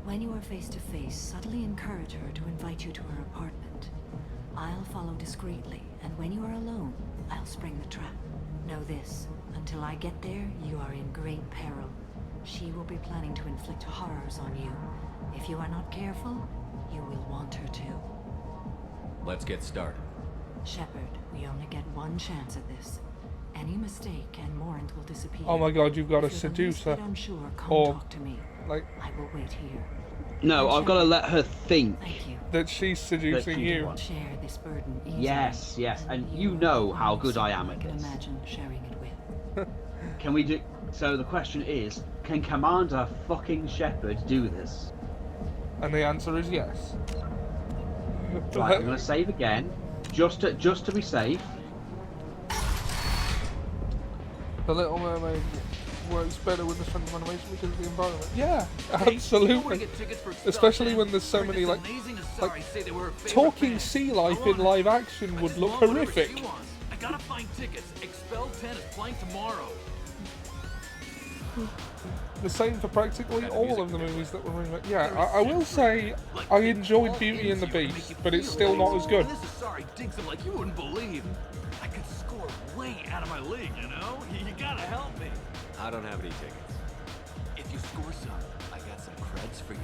When you are face to face, subtly encourage her to invite you to her apartment. I'll follow discreetly, and when you are alone, I'll spring the trap. Know this, until I get there, you are in great peril. She will be planning to inflict horrors on you. If you are not careful, you will want her to. Let's get started. Shepard, we only get one chance at this. Any mistake and Morant will disappear. Oh my god, you've got to If you're the seduce least her. bit unsure, come Or, talk to me. like, I will wait here. No, I've got to let her think that she's seducing you. Share this burden easily. Yes, yes, and you know how good I am I at can this. imagine sharing it with. Can we do... So the question is, can Commander fucking Shepard do this? And the answer is yes. Right, I'm going to save again, just to be safe. The Little Mermaid works better with the front of animation because of the environment. Yeah, absolutely. Especially when there's so many like talking sea life in live action would look horrific. I gotta find tickets. Expel 10 is playing tomorrow. The same for practically all of the movies that were remade. Yeah, I will say I enjoyed Beauty and the Beast, but it's still not as good. This is sorry digs him like you wouldn't believe. I could score way out of my league, you know? You gotta help me. I don't have any tickets. If you score some, I got some creds for you.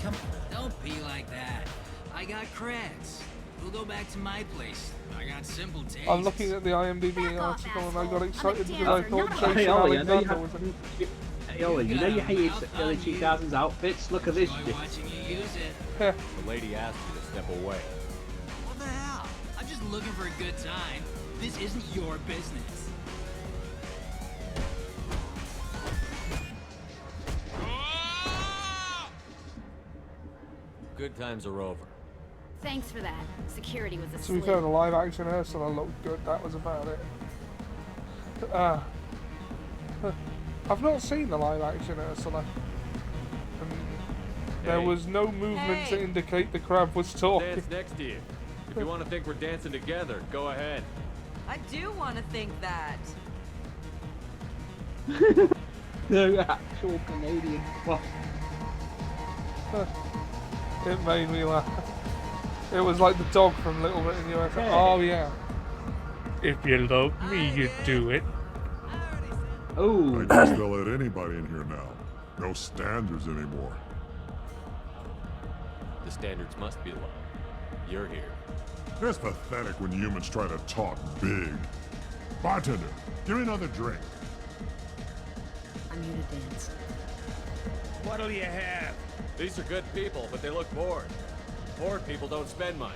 Come, don't be like that. I got creds. We'll go back to my place. I got simple tastes. I'm looking at the IMDb article and I got excited because I thought Hey Jason Ollie, I know you Alexander was in it. Hey Ollie, you know you hated early 2000s outfits? Look at this shit. Watching you use it. The lady asked you to step away. What the hell? I'm just looking for a good time. This isn't your business. Good times are over. Thanks for that. Security was To be asleep. fair, the live action Ursula looked good, that was about it. I've not seen the live action Ursula. And there Hey. was no movement to Hey. indicate the crab was talking. Dance next to you. If you want to think we're dancing together, go ahead. I do want to think that. The actual Canadian fuck. It made me laugh. It was like the dog from Little Britain USA. Hey. Oh yeah. If you love me, you do it. Oh. I guess they'll let anybody in here now. No standards anymore. The standards must be low. You're here. It's pathetic when humans try to talk big. Bartender, give me another drink. I'm here to dance. What'll you have? These are good people, but they look bored. Bored people don't spend money.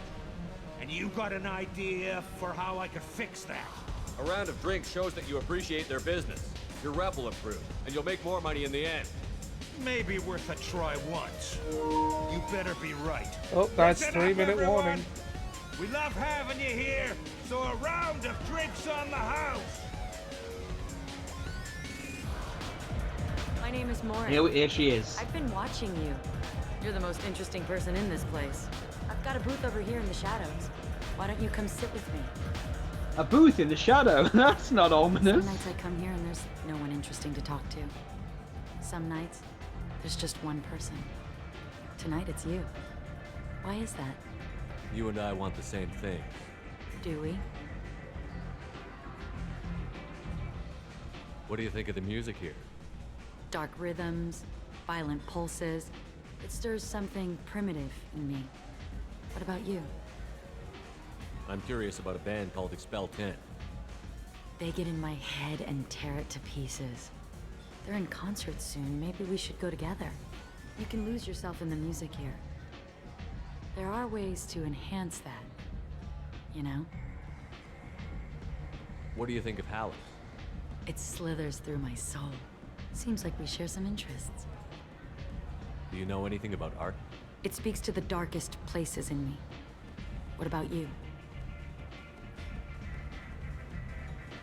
And you got an idea for how I could fix that? A round of drinks shows that you appreciate their business. Your rep will improve, and you'll make more money in the end. Maybe worth a try once. You better be right. Oh, that's Listen 3 up, minute everyone. warning. We love having you here, so a round of drinks on the house. My name is Morant. Here she is. I've been watching you. You're the most interesting person in this place. I've got a booth over here in the shadows. Why don't you come sit with me? A booth in the shadow? That's not ominous. Some nights I come here and there's no one interesting to talk to. Some nights, there's just one person. Tonight it's you. Why is that? You and I want the same thing. Do we? What do you think of the music here? Dark rhythms, violent pulses. It stirs something primitive in me. What about you? I'm curious about a band called Expel 10. They get in my head and tear it to pieces. They're in concert soon. Maybe we should go together. You can lose yourself in the music here. There are ways to enhance that, you know? What do you think of Halleck? It slithers through my soul. Seems like we share some interests. Do you know anything about art? It speaks to the darkest places in me. What about you?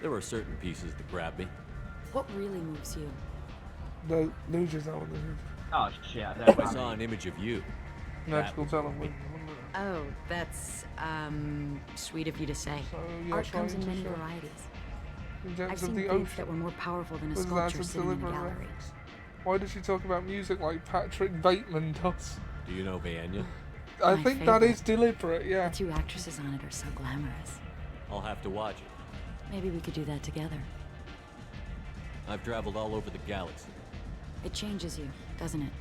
There are certain pieces that grab me. What really moves you? The Luger's that one. Oh shit! I If I saw an image of you. Magical talent. Oh, that's, sweet of you to say. So, you're Art comes in trying to many show varieties. depths I've of seen the things ocean. that were more powerful than a Was that sculpture a sitting in a deliberate gallery. reference? Why does she talk about music like Patrick Bateman does? Do you know Vanya? I My think that favorite. is deliberate, yeah. The two actresses on it are so glamorous. I'll have to watch it. Maybe we could do that together. I've traveled all over the galaxy. It changes you, doesn't it?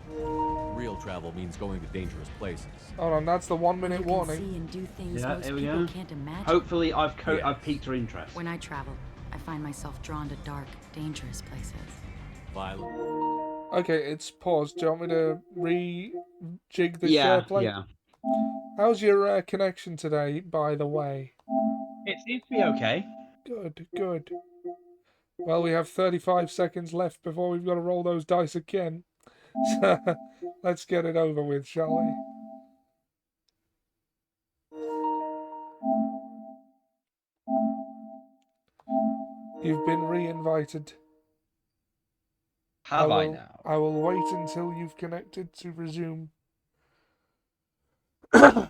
Real travel means going to dangerous places. Hold on, that's the 1 minute You can warning. see and do things Yeah, most here we people go. can't imagine. Hopefully, I've piqued her interest. When I travel, I find myself drawn to dark, dangerous places. Violent. Okay, it's paused. Do you want me to rejig the Yeah, share plate? yeah. How's your connection today, by the way? It seems to be okay. Good, good. Well, we have 35 seconds left before we've got to roll those dice again. So, let's get it over with, shall we? You've been re-invited. Have I will, now? I will wait until you've connected to resume. Come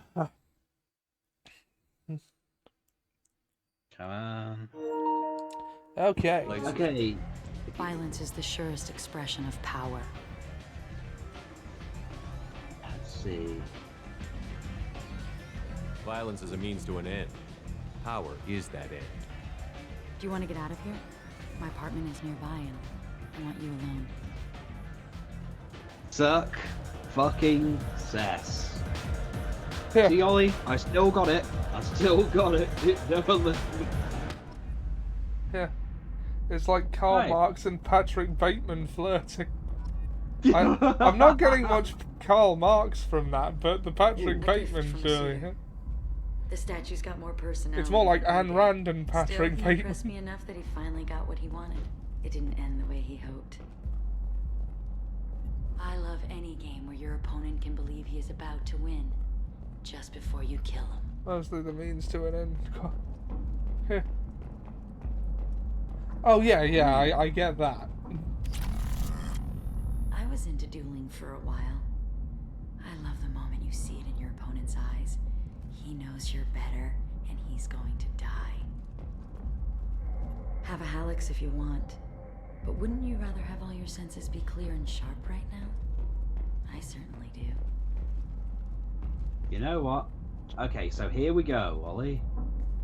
on. Okay. Okay. Violence is the surest expression of power. Let's see. Violence is a means to an end. Power is that end. Do you want to get out of here? My apartment is nearby and I want you alone. Suck fucking cess. See, Ollie, I still got it. I still got it. Yeah. It's like Karl Right. Marx and Patrick Bateman flirting. I'm not getting much Karl Marx from that, but the Patrick Bateman surely. The statue's got more personality. It's more like than Ayn he Rand did. and Patrick Still, he Bateman. impressed me enough that he finally got what he wanted. It didn't end the way he hoped. I love any game where your opponent can believe he is about to win, just before you kill him. Mostly the means to an end. Yeah. Oh yeah, I get that. I was into dueling for a while. I love the moment you see it in your opponent's eyes. He knows you're better, and he's going to die. Have a Hallex if you want, but wouldn't you rather have all your senses be clear and sharp right now? I certainly do. You know what? Okay, so here we go, Ollie.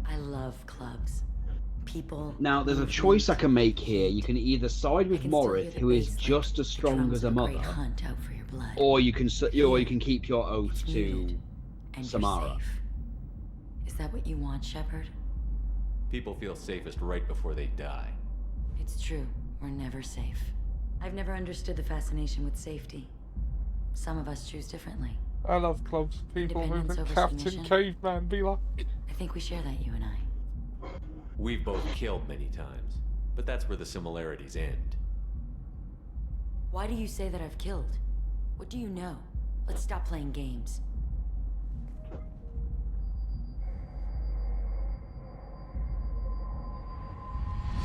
I love clubs. People. Now, there's a movement. choice I can make here. You can either side with I can still hear Morith, the who is bass just as strong drums as a of mother, great hunt out for your blood. or you can keep your oath to needed, and Samara. you're safe. Is that what you want, Shepard? People feel safest right before they die. It's true. We're never safe. I've never understood the fascination with safety. Some of us choose differently. I love clubs. People who Independence the over Captain submission. Caveman be like. I think we share that, you and I. We've both killed many times, but that's where the similarities end. Why do you say that I've killed? What do you know? Let's stop playing games.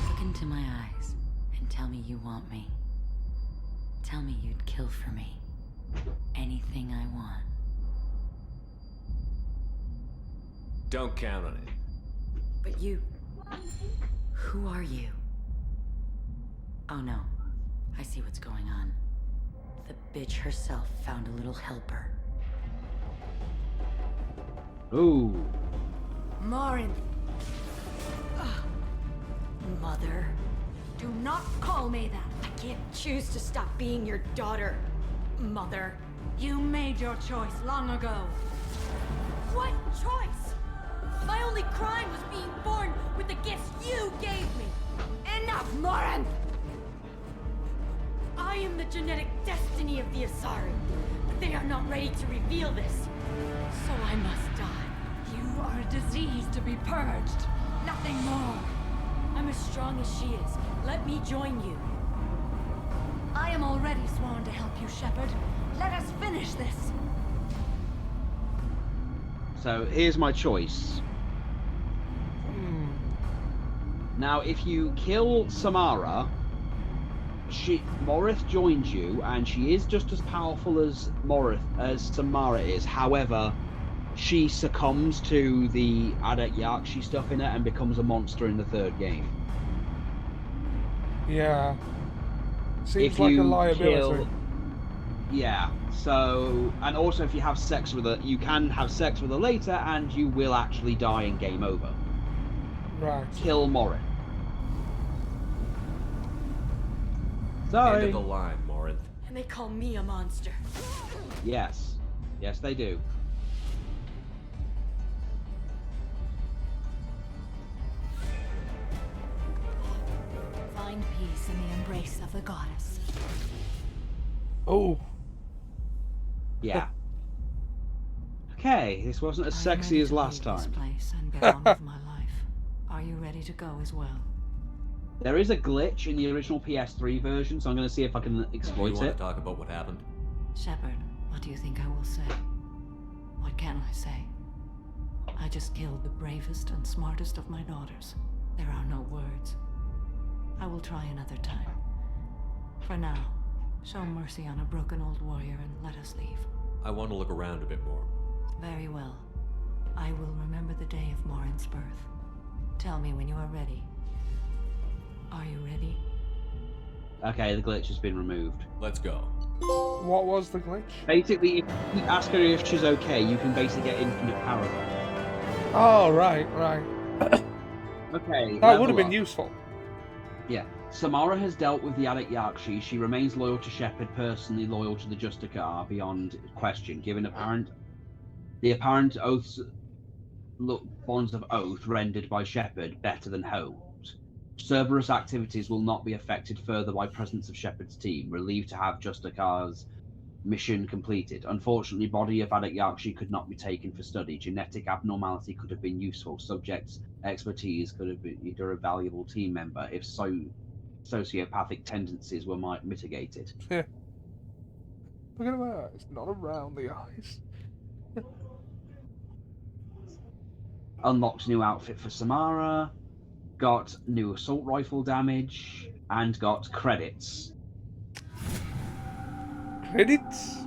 Look into my eyes and tell me you want me. Tell me you'd kill for me. Anything I want. Don't count on it. But you... Who are you? Oh no. I see what's going on. The bitch herself found a little helper. Ooh. Marin! Mother. Do not call me that. I can't choose to stop being your daughter. Mother. You made your choice long ago. What choice? My only crime was being born with the gifts you gave me. Enough, Morin! I am the genetic destiny of the Asari, but they are not ready to reveal this. So I must die. You are a disease to be purged. Nothing more. I'm as strong as she is. Let me join you. I am already sworn to help you, Shepard. Let us finish this. So here's my choice. Now, if you kill Samara, Morith joins you, and she is just as powerful as Samara is. However, she succumbs to the Adak Yakshi stuff in it and becomes a monster in the third game. Yeah. Seems If like a you liability. Yeah. So, and also if you have sex with her, you can have sex with her later, and you will actually die in game over. Right. Kill Morith. Sorry. End of the line, Morinth. And they call me a monster. Yes. Yes, they do. Find peace in the embrace of the goddess. Oh. Yeah. Okay, this wasn't as sexy as last This time. place and get on with my life. Are you ready to go as well? There is a glitch in the original PS3 version, so I'm going to see if I can exploit You want it. to talk about what happened? Shepard, what do you think I will say? What can I say? I just killed the bravest and smartest of my daughters. There are no words. I will try another time. For now, show mercy on a broken old warrior and let us leave. I want to look around a bit more. Very well. I will remember the day of Morin's birth. Tell me when you are ready. Are you ready? Okay, the glitch has been removed. Let's go. What was the glitch? Basically, if you ask her if she's okay, you can basically get infinite paragon. Oh, right. Okay, That would have been up. useful. Yeah. Samara has dealt with the Adak Yakshi. She remains loyal to Shepard, personally loyal to the Justicar beyond question, given the apparent bonds of oath rendered by Shepard better than hoped. Cerberus activities will not be affected further by presence of Shepard's team, relieved to have Justicar's mission completed. Unfortunately, body of Adak Yakshi could not be taken for study. Genetic abnormality could have been useful. Subject's expertise could have been either a valuable team member, if so, sociopathic tendencies were mitigated. Yeah. Look at that. It's not around the eyes. Unlocked new outfit for Samara, got new assault rifle damage, and got credits. Credits?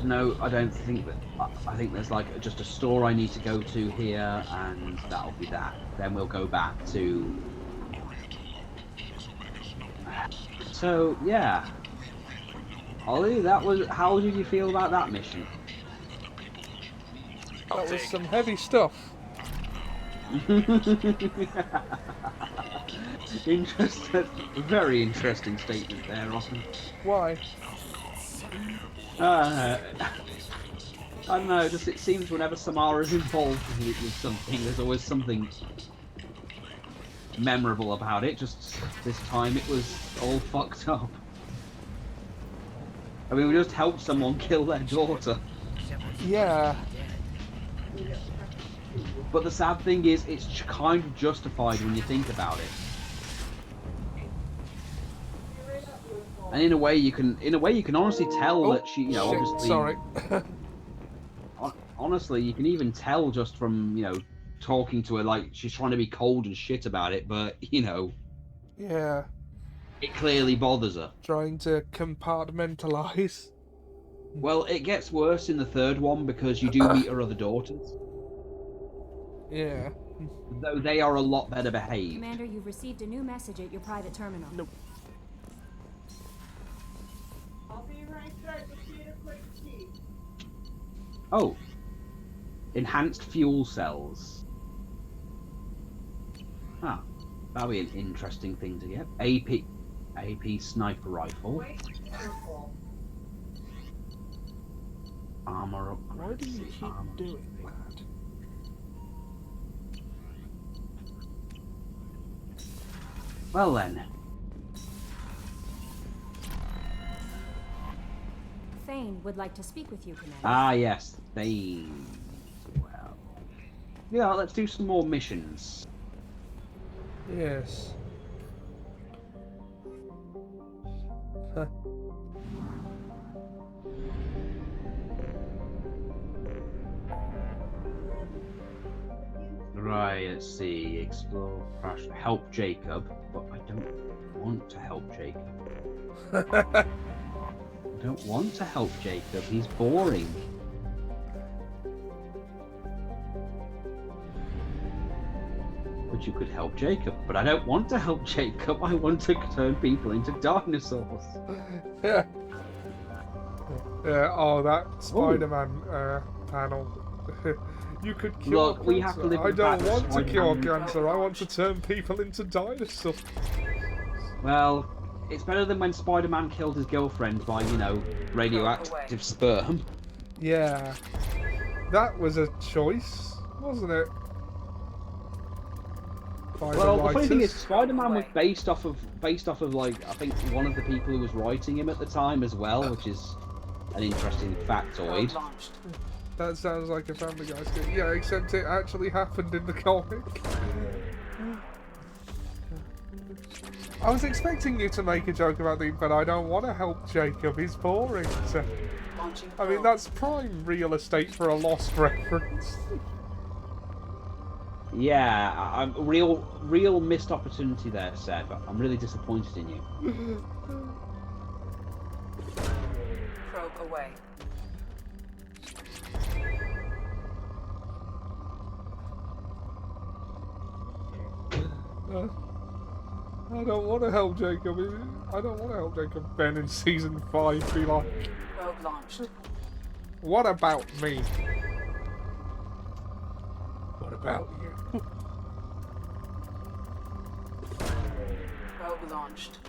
No, I don't think that. I think there's like just a store I need to go to here, and that'll be that. Then we'll go back to. So yeah, Ollie, that was. How did you feel about that mission? That was some heavy stuff. Interesting, very interesting statement there, Austin. Why? I don't know. Just it seems whenever Samara's involved with something, there's always something memorable about it. Just this time, it was all fucked up. I mean, we just helped someone kill their daughter. Yeah. But the sad thing is, it's kind of justified when you think about it. And in a way, you can honestly tell that she, obviously. Sorry. Honestly, you can even tell just from, talking to her, like, she's trying to be cold and shit about it, but, Yeah. it clearly bothers her. Trying to compartmentalize. Well, it gets worse in the third one because you do meet her other daughters. Yeah. Though they are a lot better behaved. Commander, you've received a new message at your private terminal. Nope. Oh. Enhanced fuel cells. Ah, that'll be an interesting thing to get. AP sniper rifle. Armor upgrade. Why do you keep doing that? Well then. Thane would like to speak with you, Commander. Ah yes, Thane. Well. Yeah, let's do some more missions. Yes. Huh. Right, let's see. Explore, crash, help Jacob, but I don't want to help Jacob. I don't want to help Jacob, he's boring. But you could help Jacob, but I don't want to help Jacob, I want to turn people into dinosaurs. Yeah. Yeah, oh, that Spider-Man panel. You could cure Look, we have to live cancer. I with the fact don't want that to cure Spider-Man- cancer, I want to turn people into dinosaurs. Well, it's better than when Spider-Man killed his girlfriend by, you know, radioactive sperm. Yeah. That was a choice, wasn't it? By Well, the the funny thing is, writers. Spider-Man was based off of like, I think one of the people who was writing him at the time as well, which is an interesting factoid. That sounds like a Family Guy skit. Yeah, except it actually happened in the comic. I was expecting you to make a joke about the, but I don't want to help Jacob, he's boring. So, I mean, that's prime real estate for a Lost reference. Yeah, I'm real missed opportunity there, Seb. I'm really disappointed in you. Probe away. I don't want to help Jacob. I don't want to help Jacob. Ben in season 5 be like, Probe launched. what about me? What about you? Probe launched.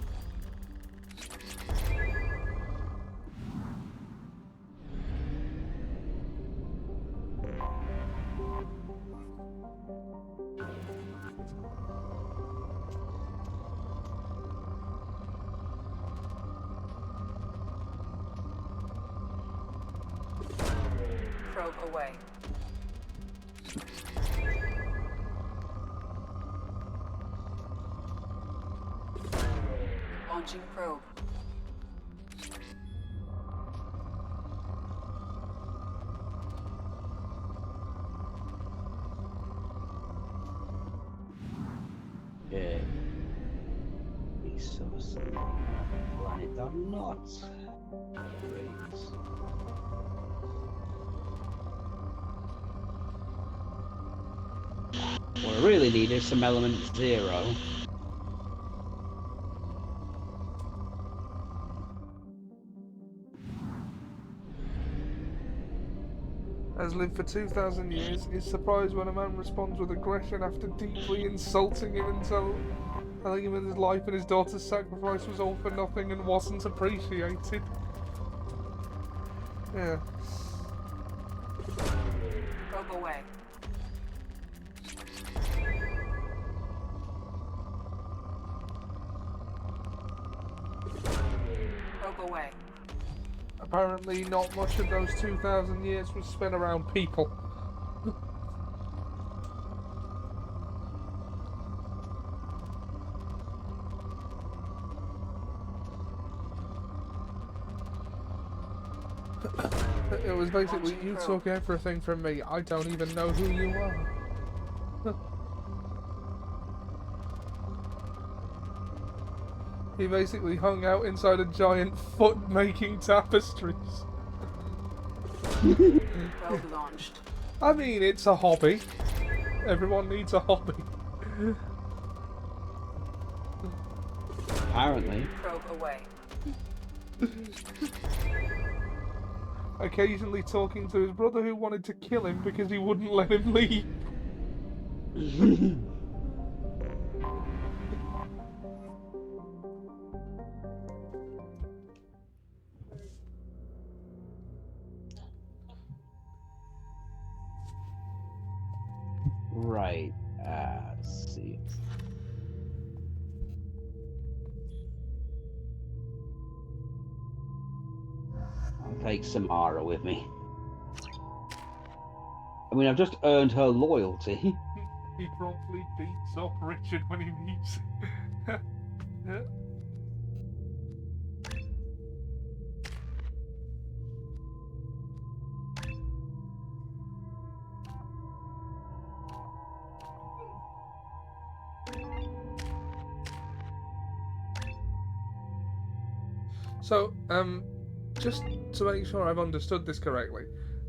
Probe away. Launching probe. Yeah. Resource planet or not. Great. What I really need is some element 0. Has lived for 2,000 years, is surprised when a man responds with aggression after deeply insulting him and telling him that his life and his daughter's sacrifice was all for nothing and wasn't appreciated. Yeah. Probe away. Probe away. Apparently not much of those 2,000 years was spent around people. It was basically, you took everything from me, I don't even know who you are. He basically hung out inside a giant foot making tapestries. Probe launched. I mean, it's a hobby. Everyone needs a hobby. Apparently. Probe away. Occasionally talking to his brother who wanted to kill him because he wouldn't let him leave. Right. Let's see. I'll take Samara with me. I mean, I've just earned her loyalty. He promptly beats up Richard when he meets. Yeah. So, just to make sure I've understood this correctly,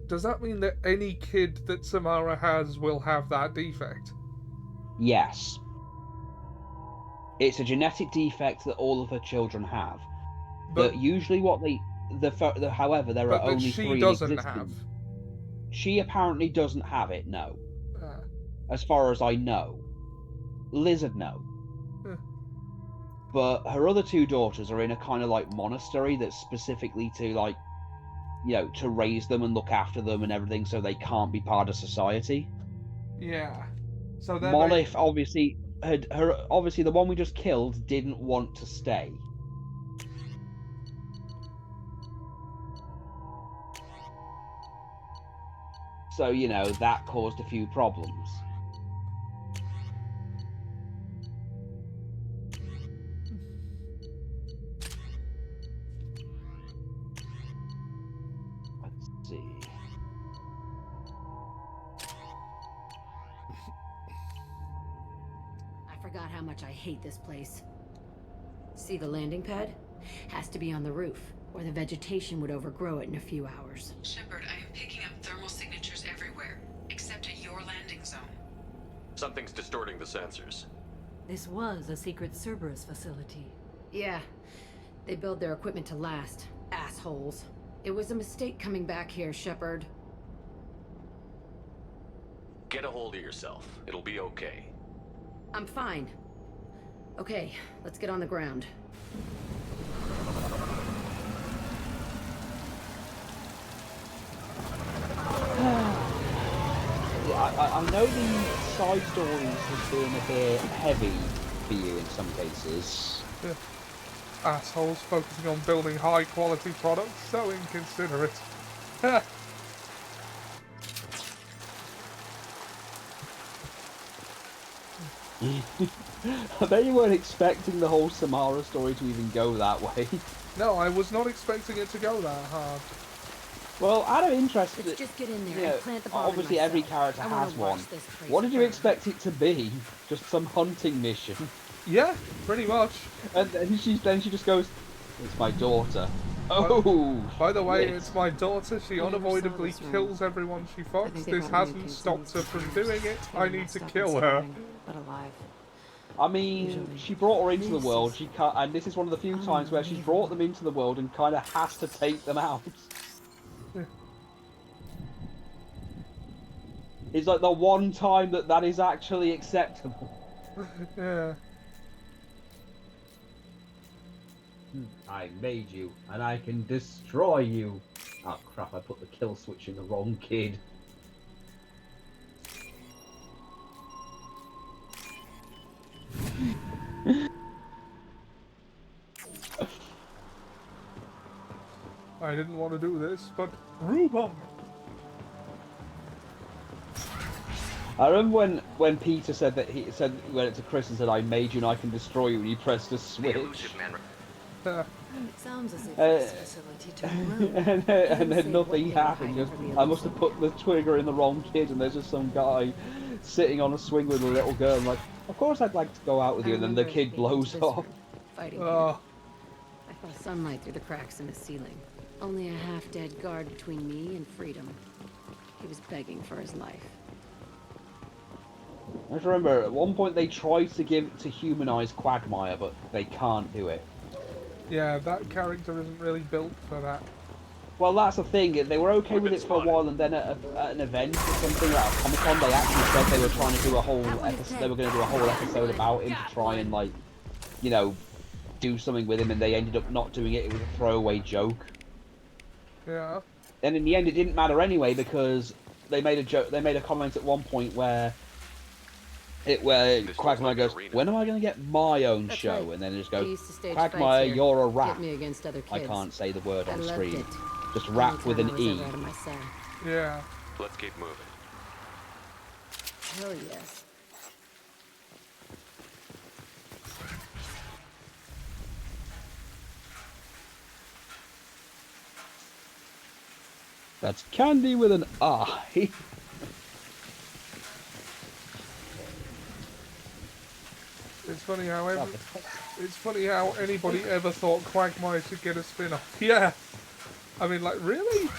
does that mean that any kid that Samara has will have that defect? Yes. It's a genetic defect that all of her children have. But usually what however, there are but that only she 3 in doesn't existence. have. She apparently doesn't have it, no. Ah. As far as I know. Lizard, no. Huh. But her other 2 daughters are in a kind of like monastery that's specifically to like, you know, to raise them and look after them and everything, so they can't be part of society. Yeah. So then Molly obviously obviously the one we just killed didn't want to stay. So, you know, that caused a few problems. Let's see. I forgot how much I hate this place. See the landing pad? Has to be on the roof, or the vegetation would overgrow it in a few hours. Shepard, I am picking up thermal signatures everywhere, except at your landing zone. Something's distorting the sensors. This was a secret Cerberus facility. Yeah, they build their equipment to last. Assholes. It was a mistake coming back here, Shepard. Get a hold of yourself. It'll be okay. I'm fine. Okay, let's get on the ground. I know the side stories have been a bit heavy for you in some cases. Yeah. Assholes focusing on building high quality products, so inconsiderate. I bet you weren't expecting the whole Samara story to even go that way. No, I was not expecting it to go that hard. Well, out of interest, Let's just get in there you know, and plant the bomb obviously in every myself. character I wanna has watch one. this place What did you burn. expect it to be? Just some hunting mission? Yeah, pretty much. And then she just goes, "It's my daughter." Oh! By the way, shit. it's my daughter. She unavoidably kills everyone she fucks. This hasn't stopped her from doing it. I need to kill her. But alive. I mean, she brought her into the world. She can't, and this is one of the few times where she's brought them into the world and kind of has to take them out. It's like the one time that is actually acceptable. Yeah. I made you, and I can destroy you. Oh crap! I put the kill switch in the wrong kid. I didn't want to do this, but rhubarb. I remember when Peter said that he went it to Chris and said, "I made you and I can destroy you," and he pressed a switch. Sounds as if this facility turned and then nothing happened. Just I must have put the trigger in the wrong kid, and there's just some guy sitting on a swing with a little girl. I'm like, of course I'd like to go out with you, and then the kid blows off. Fighting here. I saw sunlight through the cracks in the ceiling. Only a half-dead guard between me and freedom. He was begging for his life. I just remember at one point they tried to humanize Quagmire, but they can't do it. Yeah, that character isn't really built for that. Well, that's the thing. They were okay with it for a while, and then at an event or something, like Comic Con, they actually said they were trying to do a whole episode. They were going to do a whole episode about him to try and, like, you know, do something with him, and they ended up not doing it. It was a throwaway joke. Yeah. And in the end, it didn't matter anyway because they made a joke. They made a comment at one point where Where Quagmire goes, when am I going to get my own That's show? right. And then it just I goes, used to stage Quagmire, fights here. you're a rat. Get me against other I kids. can't say the word I on loved screen. it. Just Only rat with time an I was E. ever out of my cell. Yeah. Let's keep moving. Hell yes. That's Candy with an I. It's funny how anybody ever thought Quagmire should get a spin-off. Yeah. I mean, like, really?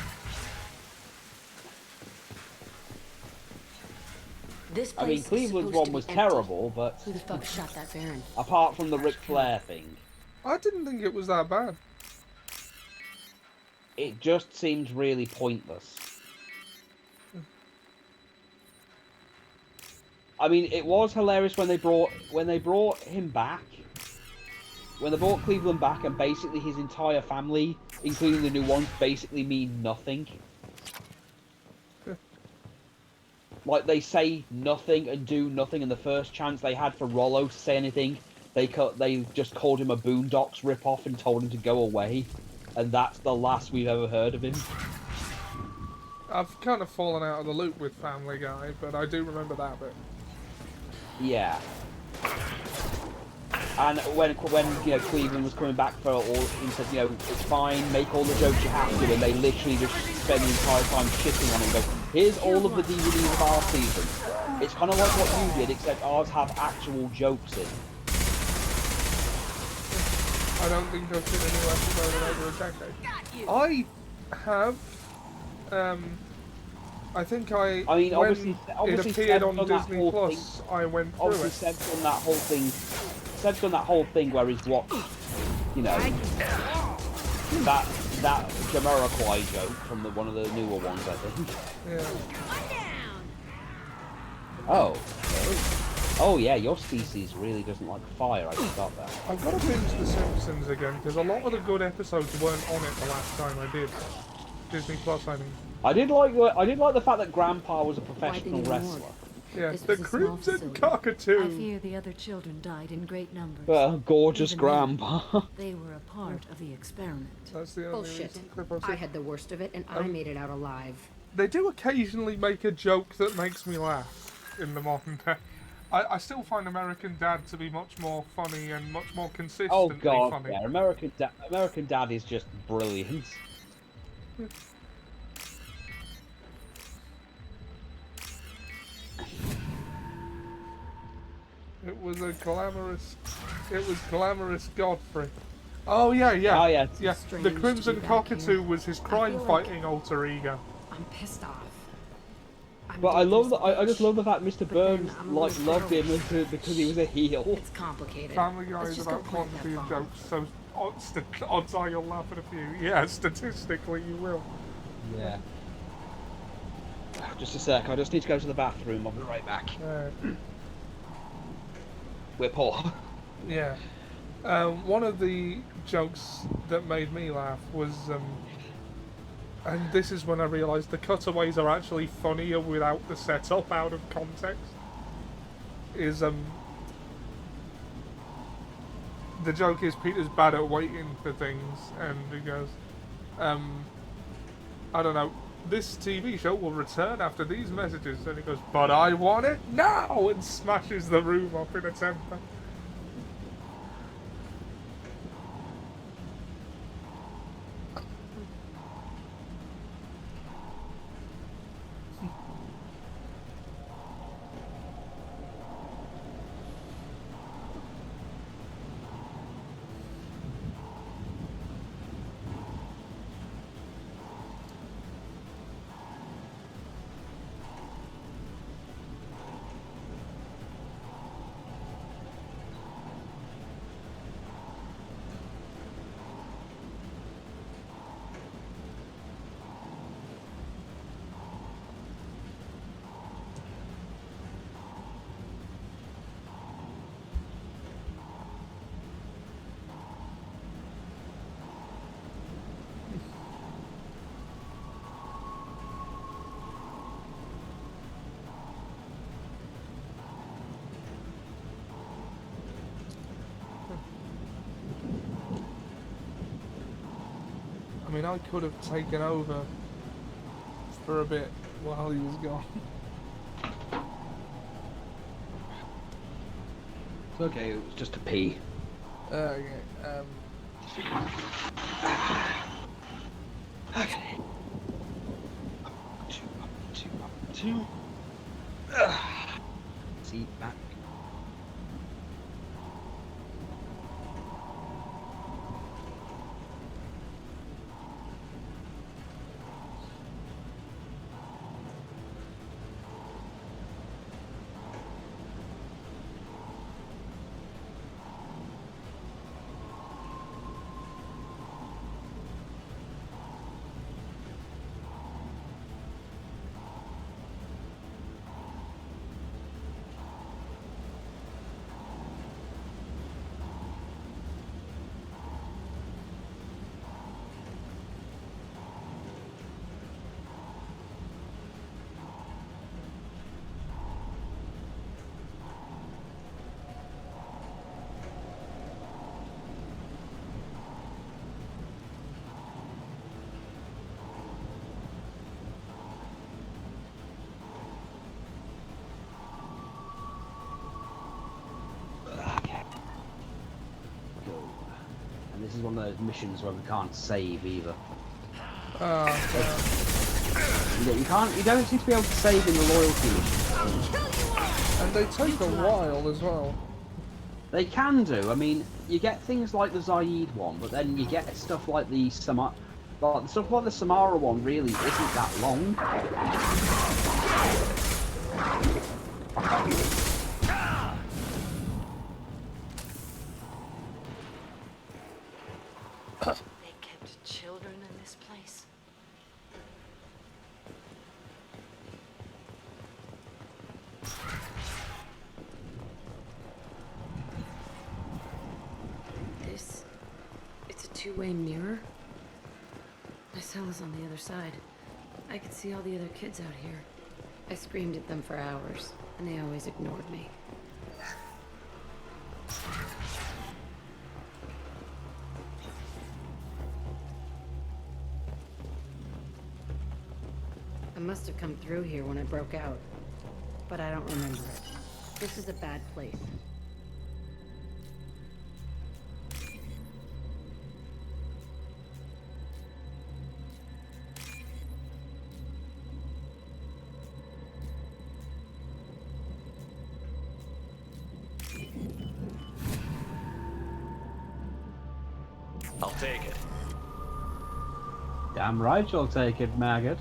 This I mean, place is Cleveland's supposed one to was be empty. terrible, but Who the fuck shot that Baron? apart from the Ric Flair thing, I didn't think it was that bad. it just seemed really pointless. I mean, it was hilarious when they brought him back. When they brought Cleveland back, and basically his entire family, including the new ones, basically mean nothing. Like, they say nothing and do nothing, and the first chance they had for Rollo to say anything, they just called him a Boondocks ripoff and told him to go away. And that's the last we've ever heard of him. I've kind of fallen out of the loop with Family Guy, but I do remember that bit. Yeah. And when you know, Cleveland was coming back for all, he said, you know, it's fine, make all the jokes you have to, and they literally just spend the entire time shitting on it and go, here's all of the DVDs of our season. It's kind of like what you did, except ours have actual jokes in. I don't think I've seen a new episode in over a decade. I have. I think I mean, when obviously it appeared on Disney Plus, I went through obviously it. Seb's done that whole thing. Seb's done that whole thing where he's watched, you know, that Jamiroquai joke from one of the newer ones, I think. Yeah. Oh. Oh yeah, your species really doesn't like fire. I just got that. I've got to binge The Simpsons again because a lot of the good episodes weren't on it the last time I did. Disney Plus, I mean. I did like the fact that Grandpa was a professional wrestler. Yeah, the Crimson Cockatoo. I fear the other children died in great numbers. Gorgeous Even Grandpa. then, they were a part of the experiment. That's the only Bullshit. recent clip I've I seen. had the worst of it, and I made it out alive. They do occasionally make a joke that makes me laugh in the modern day. I still find American Dad to be much more funny and much more consistently Oh God, funny. yeah, American Dad is just brilliant. It was glamorous Godfrey. Oh yeah, yeah. Oh yeah. Yeah. The Crimson Cockatoo was his crime-fighting alter ego. I'm pissed off. But I love that. I just love the fact Mr. Burns loved him because he was a heel. It's complicated. Family Guy is about quantity of jokes, so odds are you'll laugh at a few. Yeah, statistically you will. Yeah. Just a sec. I just need to go to the bathroom. I'll be right back. We're poor. Yeah. One of the jokes that made me laugh was, and this is when I realised the cutaways are actually funnier without the setup out of context, is, the joke is Peter's bad at waiting for things, and he goes, I don't know, this TV show will return after these messages, and he goes, but I want it now, and smashes the room up in a temper. mean, I could have taken over for a bit while he was gone. It's okay, it was just a pee. Okay, Okay. Two. Seat back. This is one of those missions where we can't save either. yeah, You don't seem to be able to save in the loyalty missions. and they take a while as well. They can do. I mean, you get things like the Zaid one, but then you get stuff like the Samara one. Really, isn't that long. They kept children in this place. It's a two-way mirror. My cell is on the other side. I could see all the other kids out here. I screamed at them for hours, and they always ignored me. I must have come through here when I broke out, but I don't remember it. This is a bad place. I'll take it. Damn right you'll take it, maggot.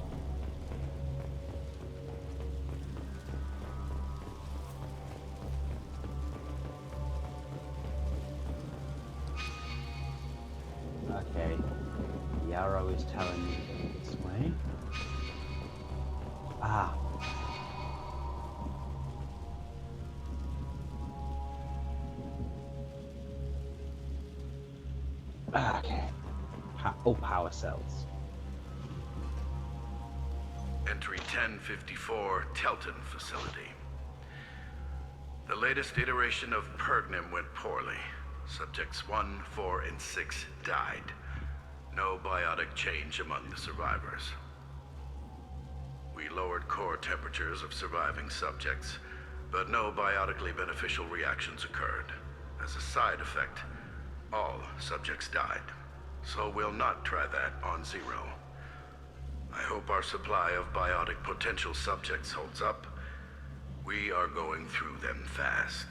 Okay. The arrow is telling me to go this way. Ah. Okay. Power cells. Entry 1054, Telton facility. The latest iteration of Pergnum went poorly. Subjects 1, 4, and 6 died. No biotic change among the survivors. We lowered core temperatures of surviving subjects, but no biotically beneficial reactions occurred. As a side effect, all subjects died. So we'll not try that on Zero. I hope our supply of biotic potential subjects holds up. We are going through them fast.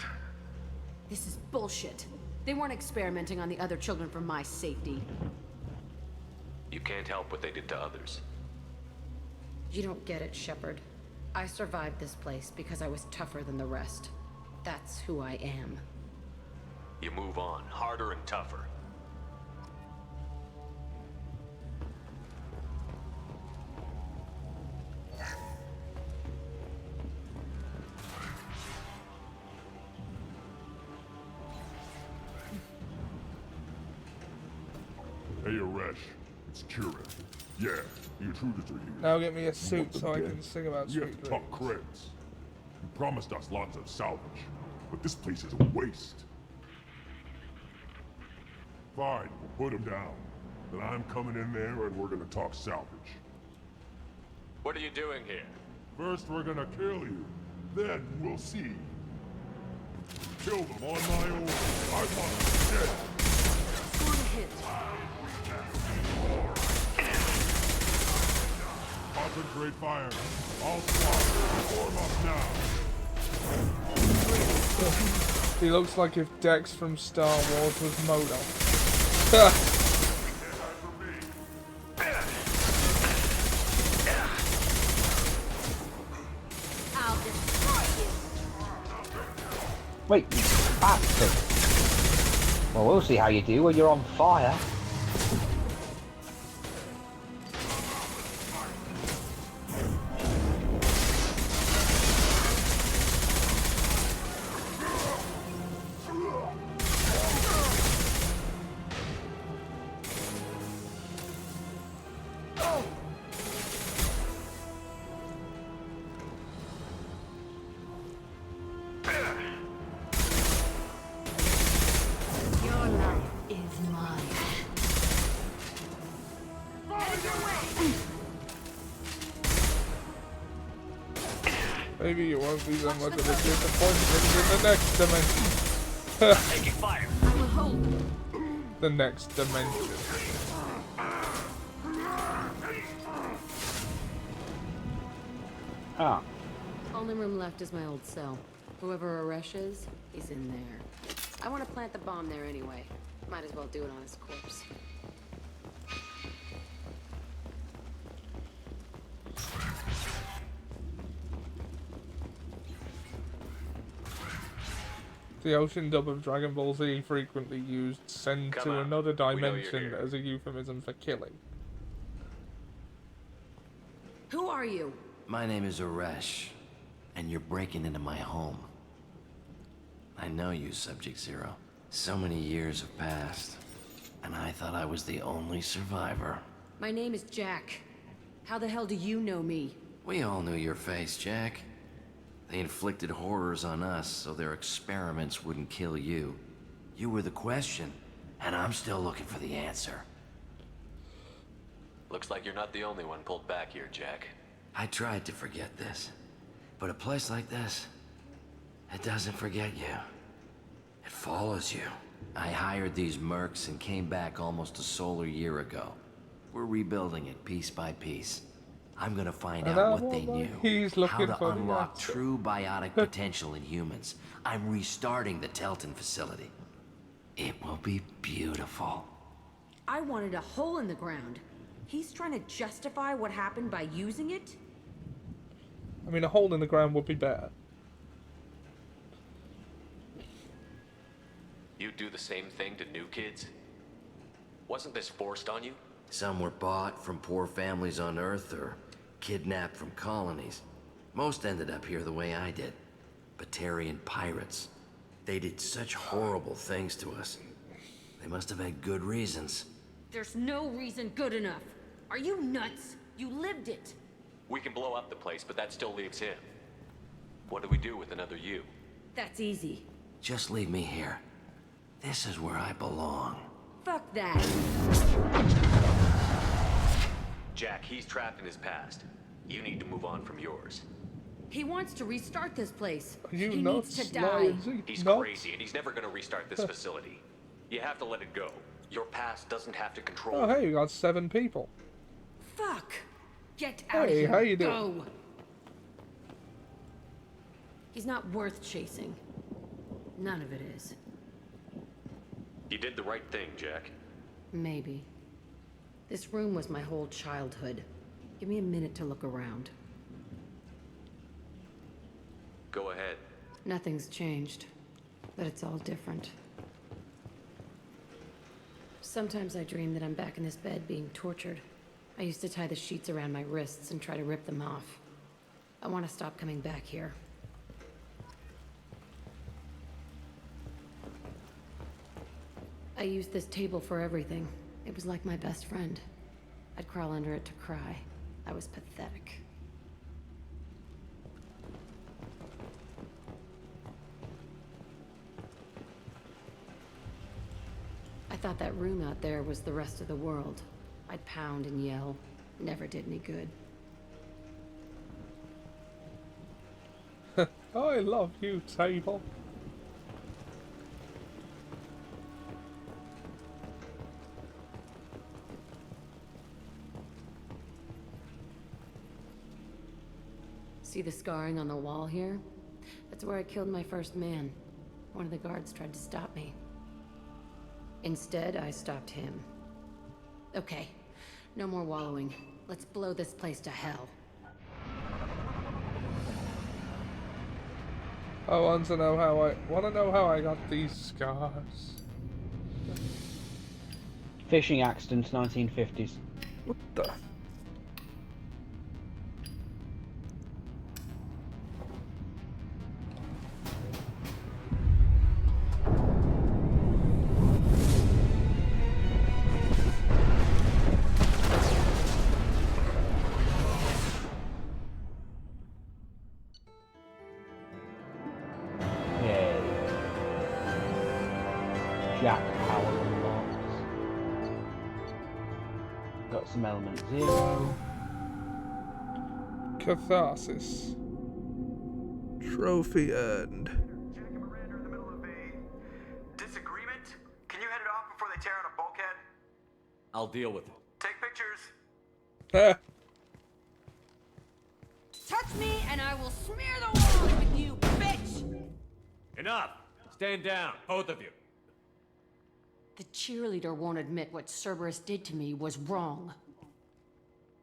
This is bullshit. They weren't experimenting on the other children for my safety. You can't help what they did to others. You don't get it, Shepard. I survived this place because I was tougher than the rest. That's who I am. You move on, harder and tougher. Hey, Aresh. It's Kieran. Yeah, the intruders are here. Now get me a You suit want them so I dead? can sing about You sweet have to talk dreams. creds. You promised us lots of salvage, but this place is a waste. Fine, we'll put him down. then I'm coming in there and we're gonna talk salvage. What are you doing here? First, we're gonna kill you. Then we'll see. Kill them on my own. I want them dead. Concentrate fire. I'll swap. Form up now. He looks like if Dex from Star Wars was Modo. Wait, you bastard. Well, we'll see how you do when you're on fire. Maybe you won't be so much of a disappointment in the next dimension. Taking fire. The next dimension. Ah. Only room left is my old cell. Whoever Aresh is, he's in there. I want to plant the bomb there anyway. Might as well do it on his corpse. The ocean dub of Dragon Ball Z frequently used "send Come to on. another We know you're dimension" here. as a euphemism for killing. Who are you? My name is Aresh, and you're breaking into my home. I know you, Subject Zero. So many years have passed, and I thought I was the only survivor. My name is Jack. How the hell do you know me? We all knew your face, Jack. They inflicted horrors on us so their experiments wouldn't kill you. You were the question, and I'm still looking for the answer. Looks like you're not the only one pulled back here, Jack. I tried to forget this, but a place like this, it doesn't forget you. It follows you. I hired these mercs and came back almost a solar year ago. We're rebuilding it piece by piece. I'm gonna find out what they knew. He's How looking to for the unlock answer. true biotic potential in humans. I'm restarting the Telton facility. It will be beautiful. I wanted a hole in the ground. He's trying to justify what happened by using it? I mean, a hole in the ground would be better. You do the same thing to new kids? Wasn't this forced on you? Some were bought from poor families on Earth or kidnapped from colonies. Most ended up here the way I did. Batarian pirates. They did such horrible things to us. They must have had good reasons. There's no reason good enough. Are you nuts? You lived it. We can blow up the place, but that still leaves him. What do we do with another you? That's easy. Just leave me here. This is where I belong. Fuck that. Jack, he's trapped in his past. You need to move on from yours. He wants to restart this place. You He nuts, needs to die. He's nuts? crazy, and he's never gonna restart this facility. You have to let it go. Your past doesn't have to control Oh, you. hey, you got 7 people. Fuck. Get out of Hey, here. how you doing? Go. He's not worth chasing. None of it is. You did the right thing, Jack. Maybe. This room was my whole childhood. Give me a minute to look around. Go ahead. Nothing's changed, but it's all different. Sometimes I dream that I'm back in this bed being tortured. I used to tie the sheets around my wrists and try to rip them off. I want to stop coming back here. I used this table for everything. It was like my best friend. I'd crawl under it to cry. I was pathetic. I thought that room out there was the rest of the world. I'd pound and yell. Never did any good. I love you, table. See the scarring on the wall here? That's where I killed my first man. One of the guards tried to stop me. Instead, I stopped him. Okay, no more wallowing. Let's blow this place to hell. I want to know how I got these scars. Fishing accident, 1950s. What the? Jack power unlocks. Got some element 0. Catharsis. Trophy earned. Jack and Miranda are in the middle of a disagreement. Can you head it off before they tear out a bulkhead? I'll deal with it. Take pictures. Touch me and I will smear the walls with you, bitch! Enough! Stand down, both of you. The cheerleader won't admit what Cerberus did to me was wrong.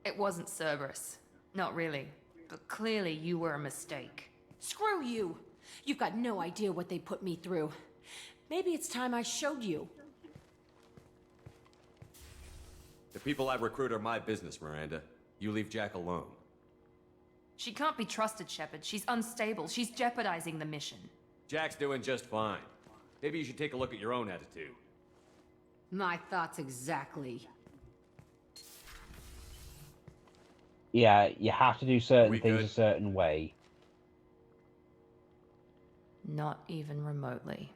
It wasn't Cerberus. Not really. But clearly you were a mistake. Screw you! You've got no idea what they put me through. Maybe it's time I showed you. The people I recruit are my business, Miranda. You leave Jack alone. She can't be trusted, Shepard. She's unstable. She's jeopardizing the mission. Jack's doing just fine. Maybe you should take a look at your own attitude. My thoughts exactly. Yeah, you have to do certain We things good? a certain way. Not even remotely.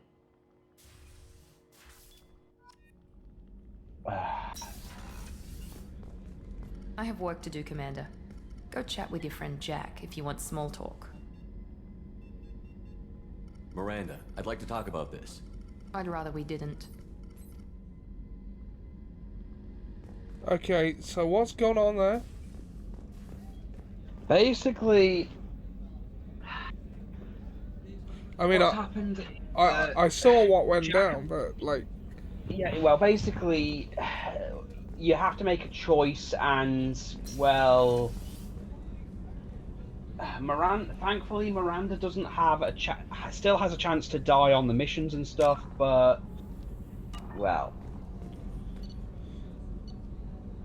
I have work to do, Commander. Go chat with your friend Jack if you want small talk. Miranda, I'd like to talk about this. I'd rather we didn't. Okay, so what's going on there? Basically, I mean, what's happened? I saw what went down, but like, Yeah, well, basically, you have to make a choice, and well, thankfully, Miranda doesn't have still has a chance to die on the missions and stuff, but well,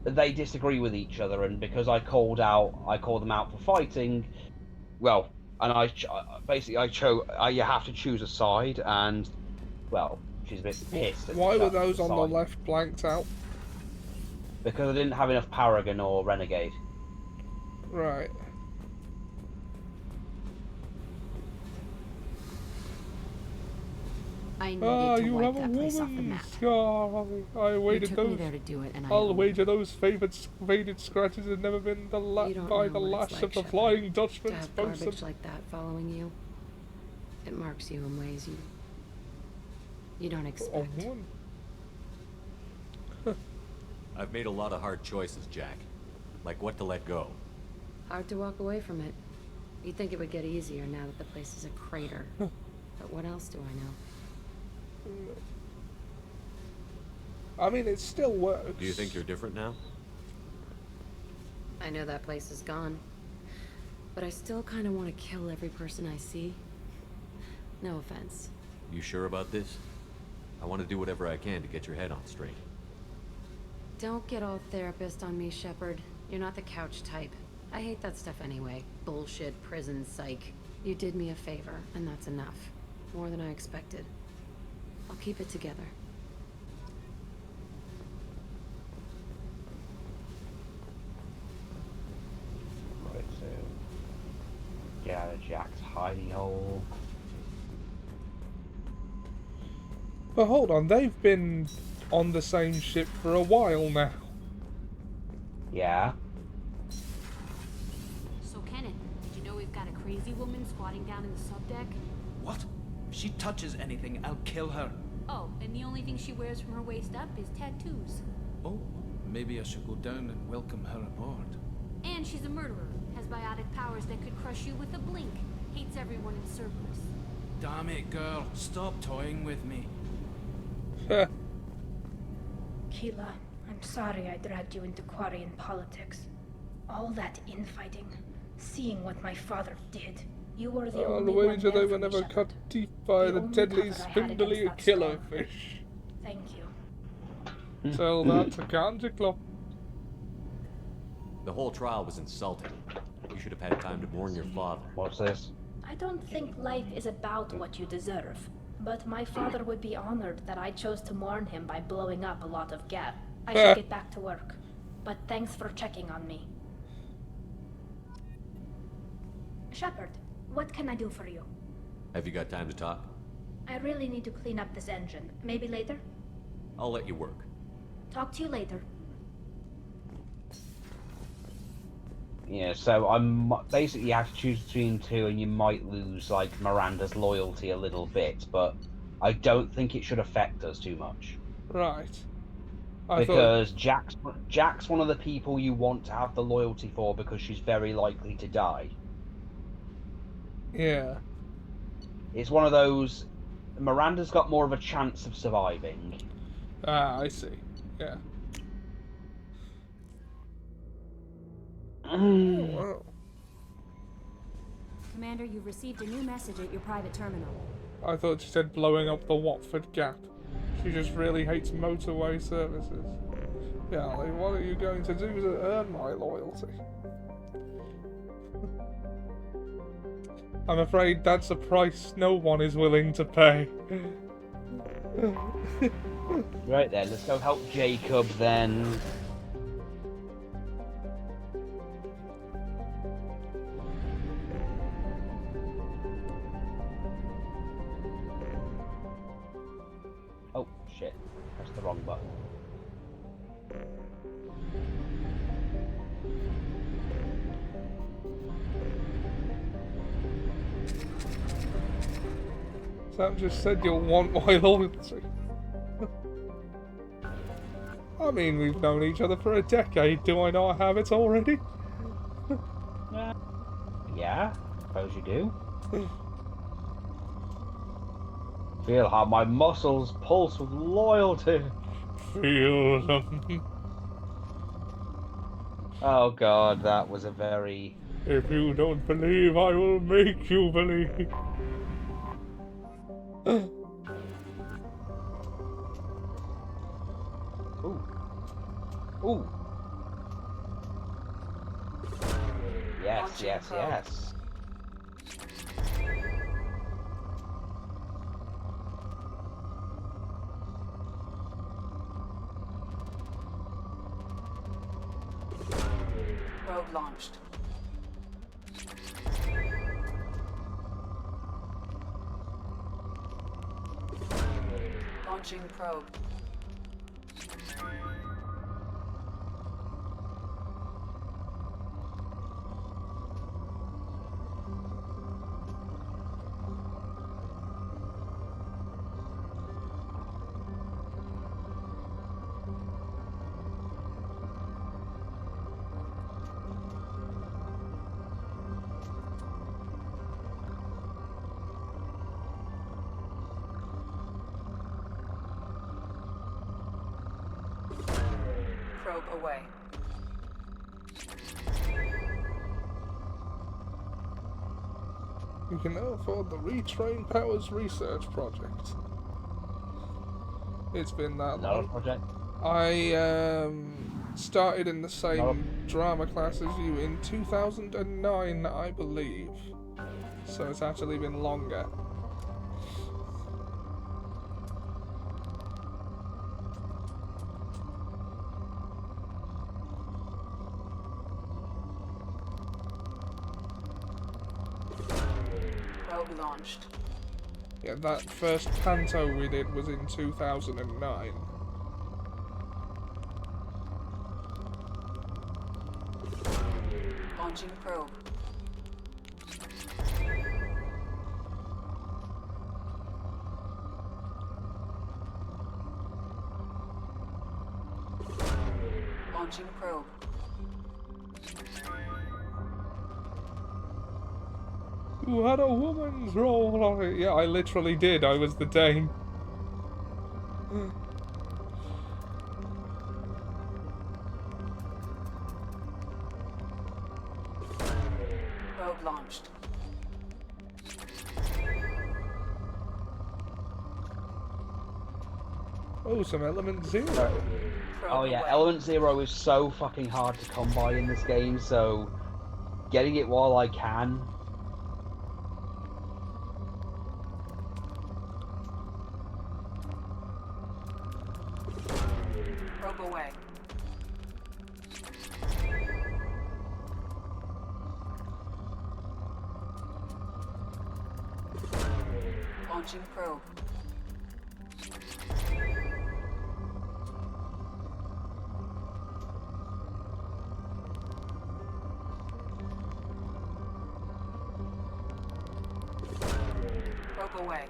they disagree with each other, and because I called them out for fighting, well, and you have to choose a side, and well, she's a bit pissed. why were those on the left blanked out? Because I didn't have enough Paragon or Renegade. Right. I needed to you wipe have a that place off the woman map. scar. I waited took me those. there to do it, and I'll wager those faded scratches have never been You don't by know the what lash it's of the like, Flying to Dutchman's have bosun. garbage like that following you. It marks you in ways you don't expect. I've made a lot of hard choices, Jack. Like what to let go. Hard to walk away from it. You'd think it would get easier now that the place is a crater. But what else do I know? I mean, it still works. Do you think you're different now? I know that place is gone. But I still kind of want to kill every person I see. No offense. You sure about this? I want to do whatever I can to get your head on straight. Don't get all therapist on me, Shepard. You're not the couch type. I hate that stuff anyway. Bullshit, prison, psych. You did me a favor, and that's enough. More than I expected. I'll keep it together. Right, so get out of Jack's hidey hole. But hold on, they've been on the same ship for a while now. Yeah. So, Kenneth, did you know we've got a crazy woman squatting down in the subdeck? What? If she touches anything, I'll kill her. Oh, and the only thing she wears from her waist up is tattoos. Oh, maybe I should go down and welcome her aboard. And she's a murderer, has biotic powers that could crush you with a blink, hates everyone in Cerberus. Damn it, girl. Stop toying with me. Keela, I'm sorry I dragged you into Quarian politics. All that infighting, seeing what my father did. You were the only one wager there they for were me, never Shepard. cut deep by the only deadly cover I had spindly against that storm. killerfish. Thank you. Tell that to Canticlop. The whole trial was insulting. You should have had time to warn your father. What's this? I don't think life is about what you deserve, but my father would be honored that I chose to mourn him by blowing up a lot of gas. I should get back to work, but thanks for checking on me. Shepard, what can I do for you? Have you got time to talk? I really need to clean up this engine. Maybe later? I'll let you work. Talk to you later. Yeah, so I'm basically you have to choose between two, and you might lose like Miranda's loyalty a little bit, but I don't think it should affect us too much. Right. Because Jack's one of the people you want to have the loyalty for because she's very likely to die. Yeah. It's one of those. Miranda's got more of a chance of surviving. Ah, I see. Yeah. Wow. Commander, you've received a new message at your private terminal. I thought she said blowing up the Watford Gap. She just really hates motorway services. Golly, what are you going to do to earn my loyalty? I'm afraid that's a price no one is willing to pay. Right then, let's go help Jacob then. Oh shit, that's the wrong button. Sam just said you'll want my loyalty. I mean, we've known each other for a decade. Do I not have it already? Yeah, suppose you do. Feel how my muscles pulse with loyalty. Feel them. Oh god, that was a very... If you don't believe, I will make you believe. Ooh. Ooh. Yes, yes, yes. Probe launched. Launching probe. Probe away. You can now afford the Retrain Powers Research Project. It's been that long. Project? I started in the same drama class as you in 2009, I believe. So it's actually been longer. Probe launched. Yeah, that first panto we did was in 2009. Launching probe. Launching probe. You had a woman's role on it. Yeah, I literally did. I was the Dane. Probe launched. Oh, some element 0. Oh yeah, element 0 is so fucking hard to come by in this game, so getting it while I can. Probe away. Launching probe. Probe away.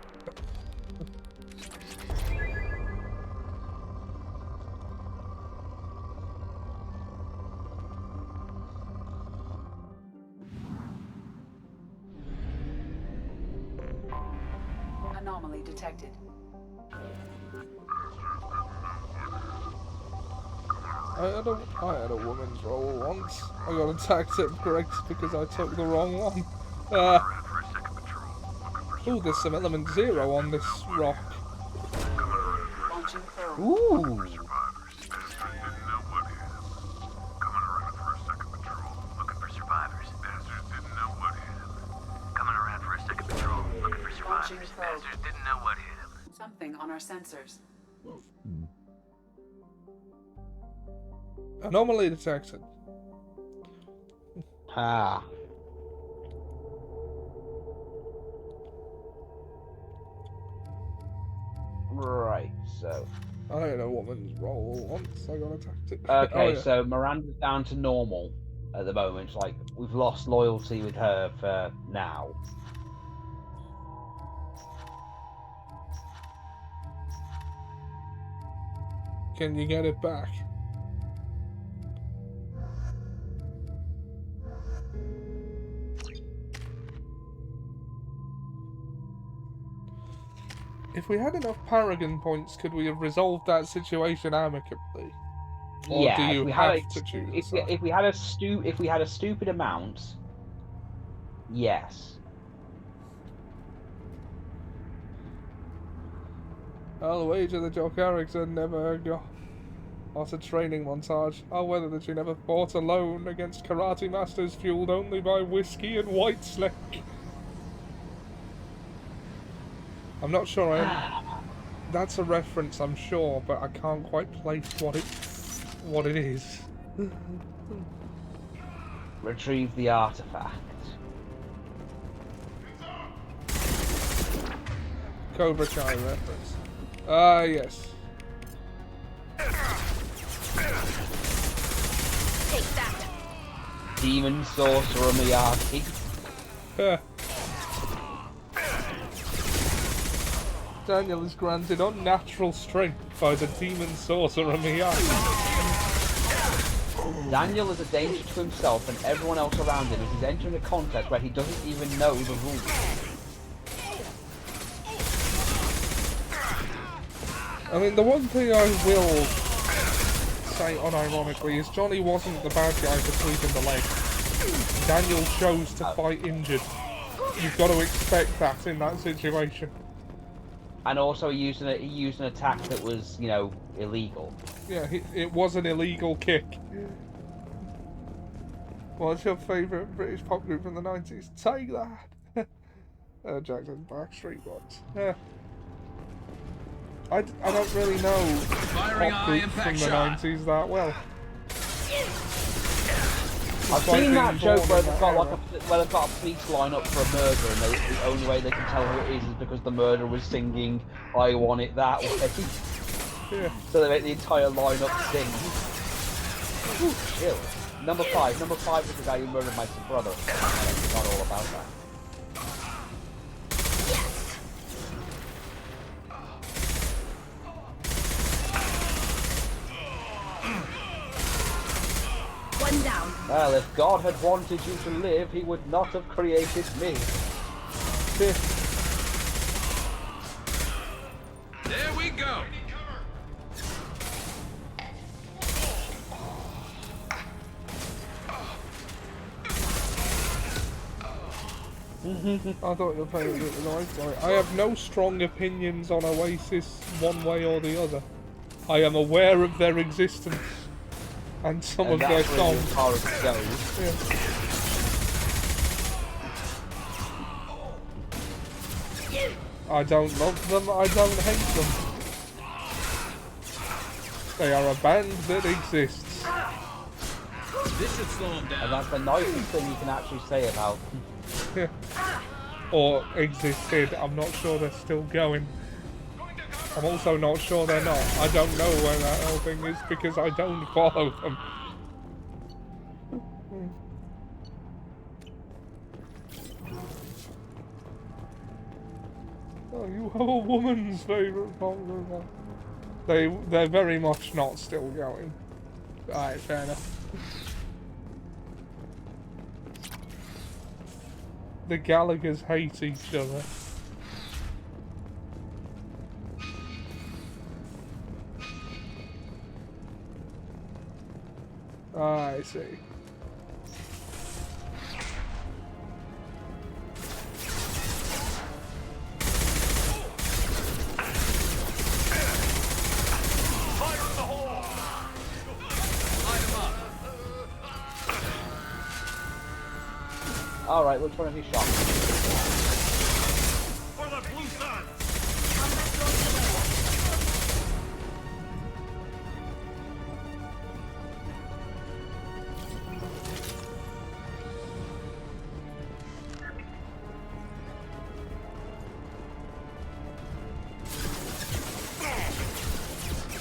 Anomaly detected. I had a woman's role once. I got attacked at Greg's because I took the wrong one. Oh, there's some element 0 on this rock. Launching probe. Ooh. Launching probe. Didn't know what hit him. Something on our sensors. Anomaly detected. Ah. Right, so. I had a woman's role once. I got attacked at. Okay, Oh, yeah. so Miranda's down to normal at the moment. Like, we've lost loyalty with her for now. Can you get it back? If we had enough Paragon points, could we have resolved that situation amicably? Or Yeah, do you if we had have to choose a if side? we had a stupid amount, yes. I'll wager that your character never got a training montage. I'll wager that you never fought alone against karate masters fueled only by whiskey and white slick. I'm not sure that's a reference, I'm sure, but I can't quite place what it is. Retrieve the artifact. Cobra Kai reference. Ah, yes. Take that. Demon Sorcerer Miyagi. Daniel is granted unnatural strength by the demon sorcerer Miyagi. Daniel is a danger to himself and everyone else around him as he's entering a contest where he doesn't even know the rules. I mean, the one thing I will say unironically is Johnny wasn't the bad guy for sweeping the leg. Daniel chose to fight injured. You've got to expect that in that situation. And also he used an attack that was, you know, illegal. Yeah, it was an illegal kick. What's your favourite British pop group from the 90s? Take that! Jackson's Backstreet Boys. I don't really know pop groups from the 90s that well. I've seen that joke where they've got a police line up for a murder and the only way they can tell who it is because the murderer was singing I Want It That Way. Yeah. So they make the entire lineup sing. Ooh, chill. Number 5. Number 5 was the guy who murdered my brother. I forgot all about that. One down. Well, if God had wanted you to live, he would not have created me. There we go. I thought you were playing with the knife. Right. I have no strong opinions on Oasis one way or the other. I am aware of their existence and some of their songs. Yeah. I don't love them, I don't hate them. They are a band that exists. This should slow him down. And that's the nicest thing you can actually say about them. Yeah. Or existed. I'm not sure they're still going. I'm also not sure they're not. I don't know where that whole thing is because I don't follow them. Oh, you have a woman's favourite song. They're very much not still going. Alright, fair enough. The Gallaghers hate each other. I see. Alright, which one have you shot? For the blue sun.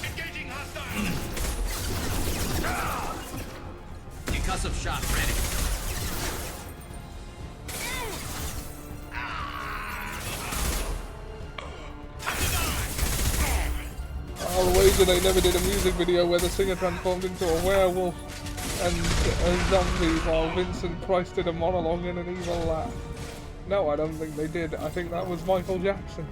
Engaging hostile. Concussive shot ready. I'll wager they never did a music video where the singer transformed into a werewolf and a zombie while Vincent Price did a monologue in an evil laugh. No, I don't think they did. I think that was Michael Jackson.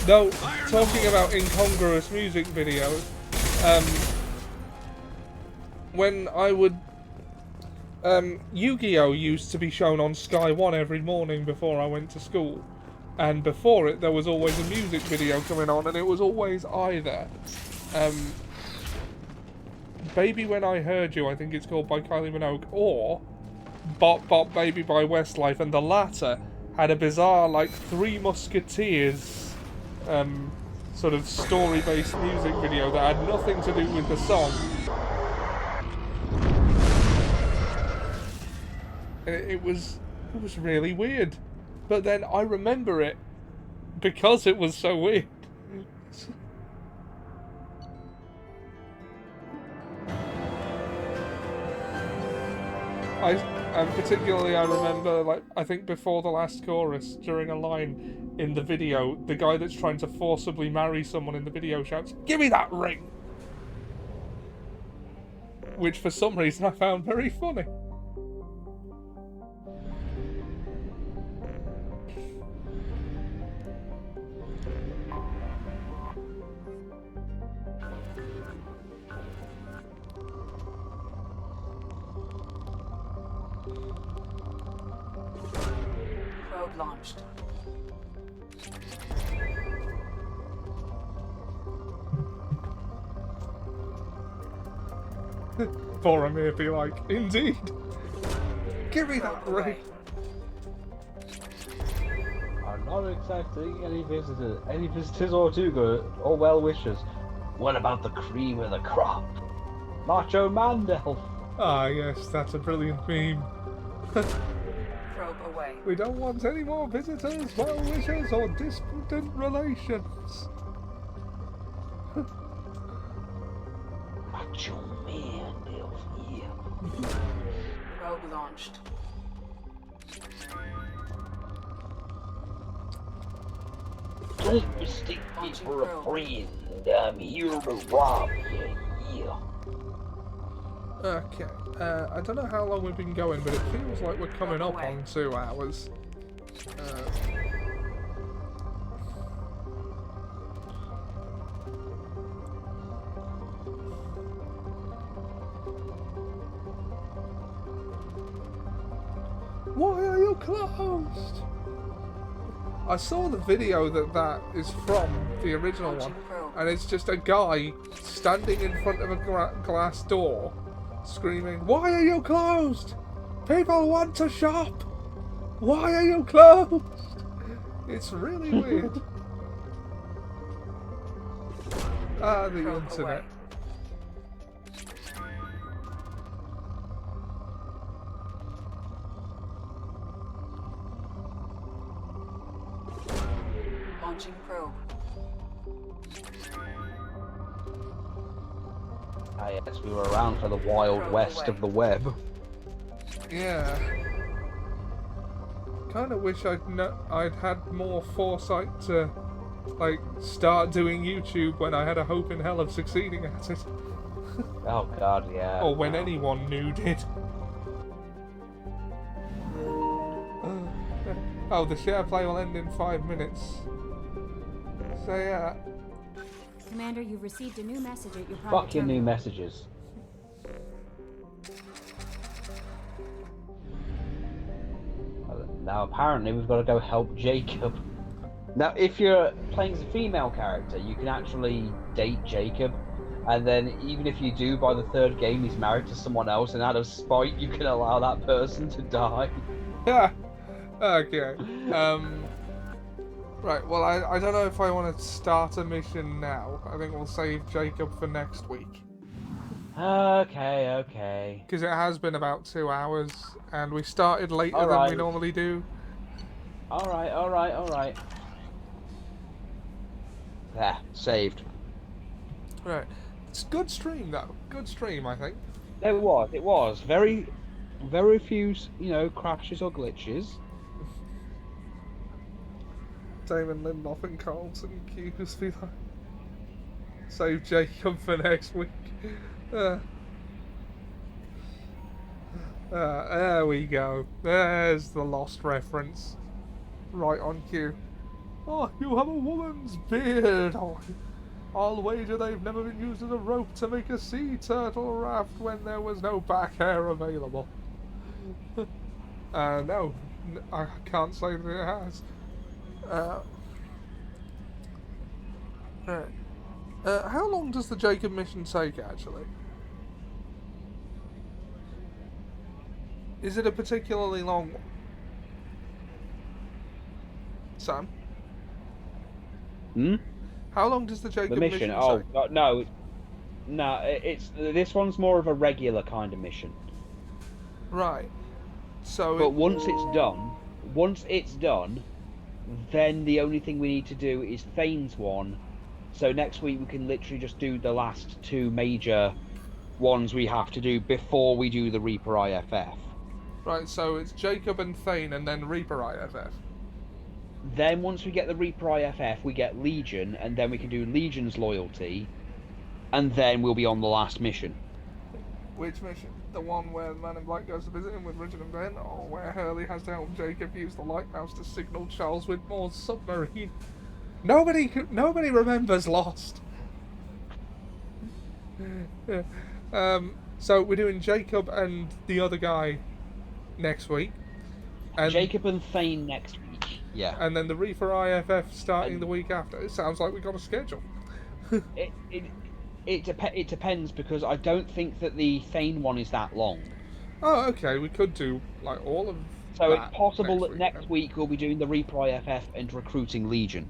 No, talking about incongruous music videos, when I would... Yu-Gi-Oh! Used to be shown on Sky 1 every morning before I went to school. And before it, there was always a music video coming on, and it was always either Baby When I Heard You, I think it's called, by Kylie Minogue, or Bop Bop Baby by Westlife, and the latter had a bizarre, like, Three Musketeers sort of story-based music video that had nothing to do with the song. And it was really weird. But then I remember it because it was so weird. And particularly I remember, like, I think before the last chorus, during a line in the video, the guy that's trying to forcibly marry someone in the video shouts, "Give me that ring!" Which for some reason I found very funny. Probe launched. Boromir be like, "Indeed. Give me that ring." I'm not accepting any visitors or Tuga or well wishers. What about the cream of the crop? Macho Mandel. Ah, yes, that's a brilliant meme. Probe away. We don't want any more visitors, well wishers, or distant relations. your man, Delphi. Probe launched. Don't mistake me for a friend. I'm here to rob you. Yeah. Okay. I don't know how long we've been going, but it feels like we're coming up on 2 hours. Why are you closed? I saw the video that is from the original one, and it's just a guy standing in front of a glass door, screaming, "Why are you closed? People want to shop! Why are you closed?" It's really weird. The internet. Launching probe. Ah, yes, we were around for the wild west of the web. Yeah. Kind of wish I'd had more foresight to, like, start doing YouTube when I had a hope in hell of succeeding at it. Oh god, yeah. Or when anyone new did. Oh, the share play will end in 5 minutes. So yeah. Commander, you've received a new message at your private Fuck your new terminal. messages. Now apparently we've got to go help Jacob. Now if you're playing as a female character, you can actually date Jacob, and then even if you do, by the 3rd game he's married to someone else, and out of spite you can allow that person to die. Yeah. Okay. Right, well I don't know if I want to start a mission now. I think we'll save Jacob for next week. Okay. Because it has been about 2 hours, and we started later than we normally do. Alright. There, saved. Right. It's a good stream, though. Good stream, I think. It was. Very few, crashes or glitches. Damon Lindelof and Carlton Hughes be like, save Jacob for next week. There we go. There's the Lost reference. Right on cue. Oh, you have a woman's beard. Oh, I'll wager they've never been used as a rope to make a sea turtle raft when there was no back hair available. No, I can't say that it has. How long does the Jacob mission take, actually? Is it a particularly long one? Sam? How long does the Jacob mission take? Oh, no. No, this one's more of a regular kind of mission. Right. So but once it's done, then the only thing we need to do is Thane's one. So next week we can literally just do the last 2 major ones we have to do before we do the Reaper IFF. Right, so it's Jacob and Thane and then Reaper IFF. Then once we get the Reaper IFF, we get Legion, and then we can do Legion's loyalty, and then we'll be on the last mission. Which mission? The one where the Man in Black goes to visit him with Richard and Ben, or where Hurley has to help Jacob use the lighthouse to signal Charles Whitmore's submarine? Nobody remembers Lost. So we're doing Jacob and the other guy next week. And Jacob and Thane next week. Yeah. And then the Reaper IFF starting the week after. It sounds like we got a schedule. It depends, because I don't think that the Thane one is that long. Oh, okay. We could do like all of. So it's possible that next week we'll be doing the Reaper IFF and recruiting Legion.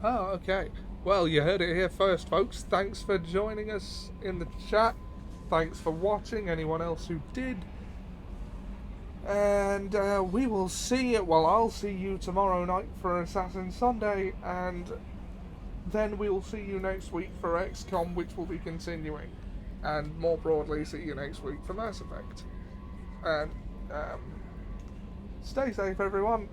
Oh, okay. Well, you heard it here first, folks. Thanks for joining us in the chat. Thanks for watching, anyone else who did. And we will see it. Well, I'll see you tomorrow night for Assassin Sunday, and then we'll see you next week for XCOM, which will be continuing. and more broadly, see you next week for Mass Effect. And stay safe, everyone.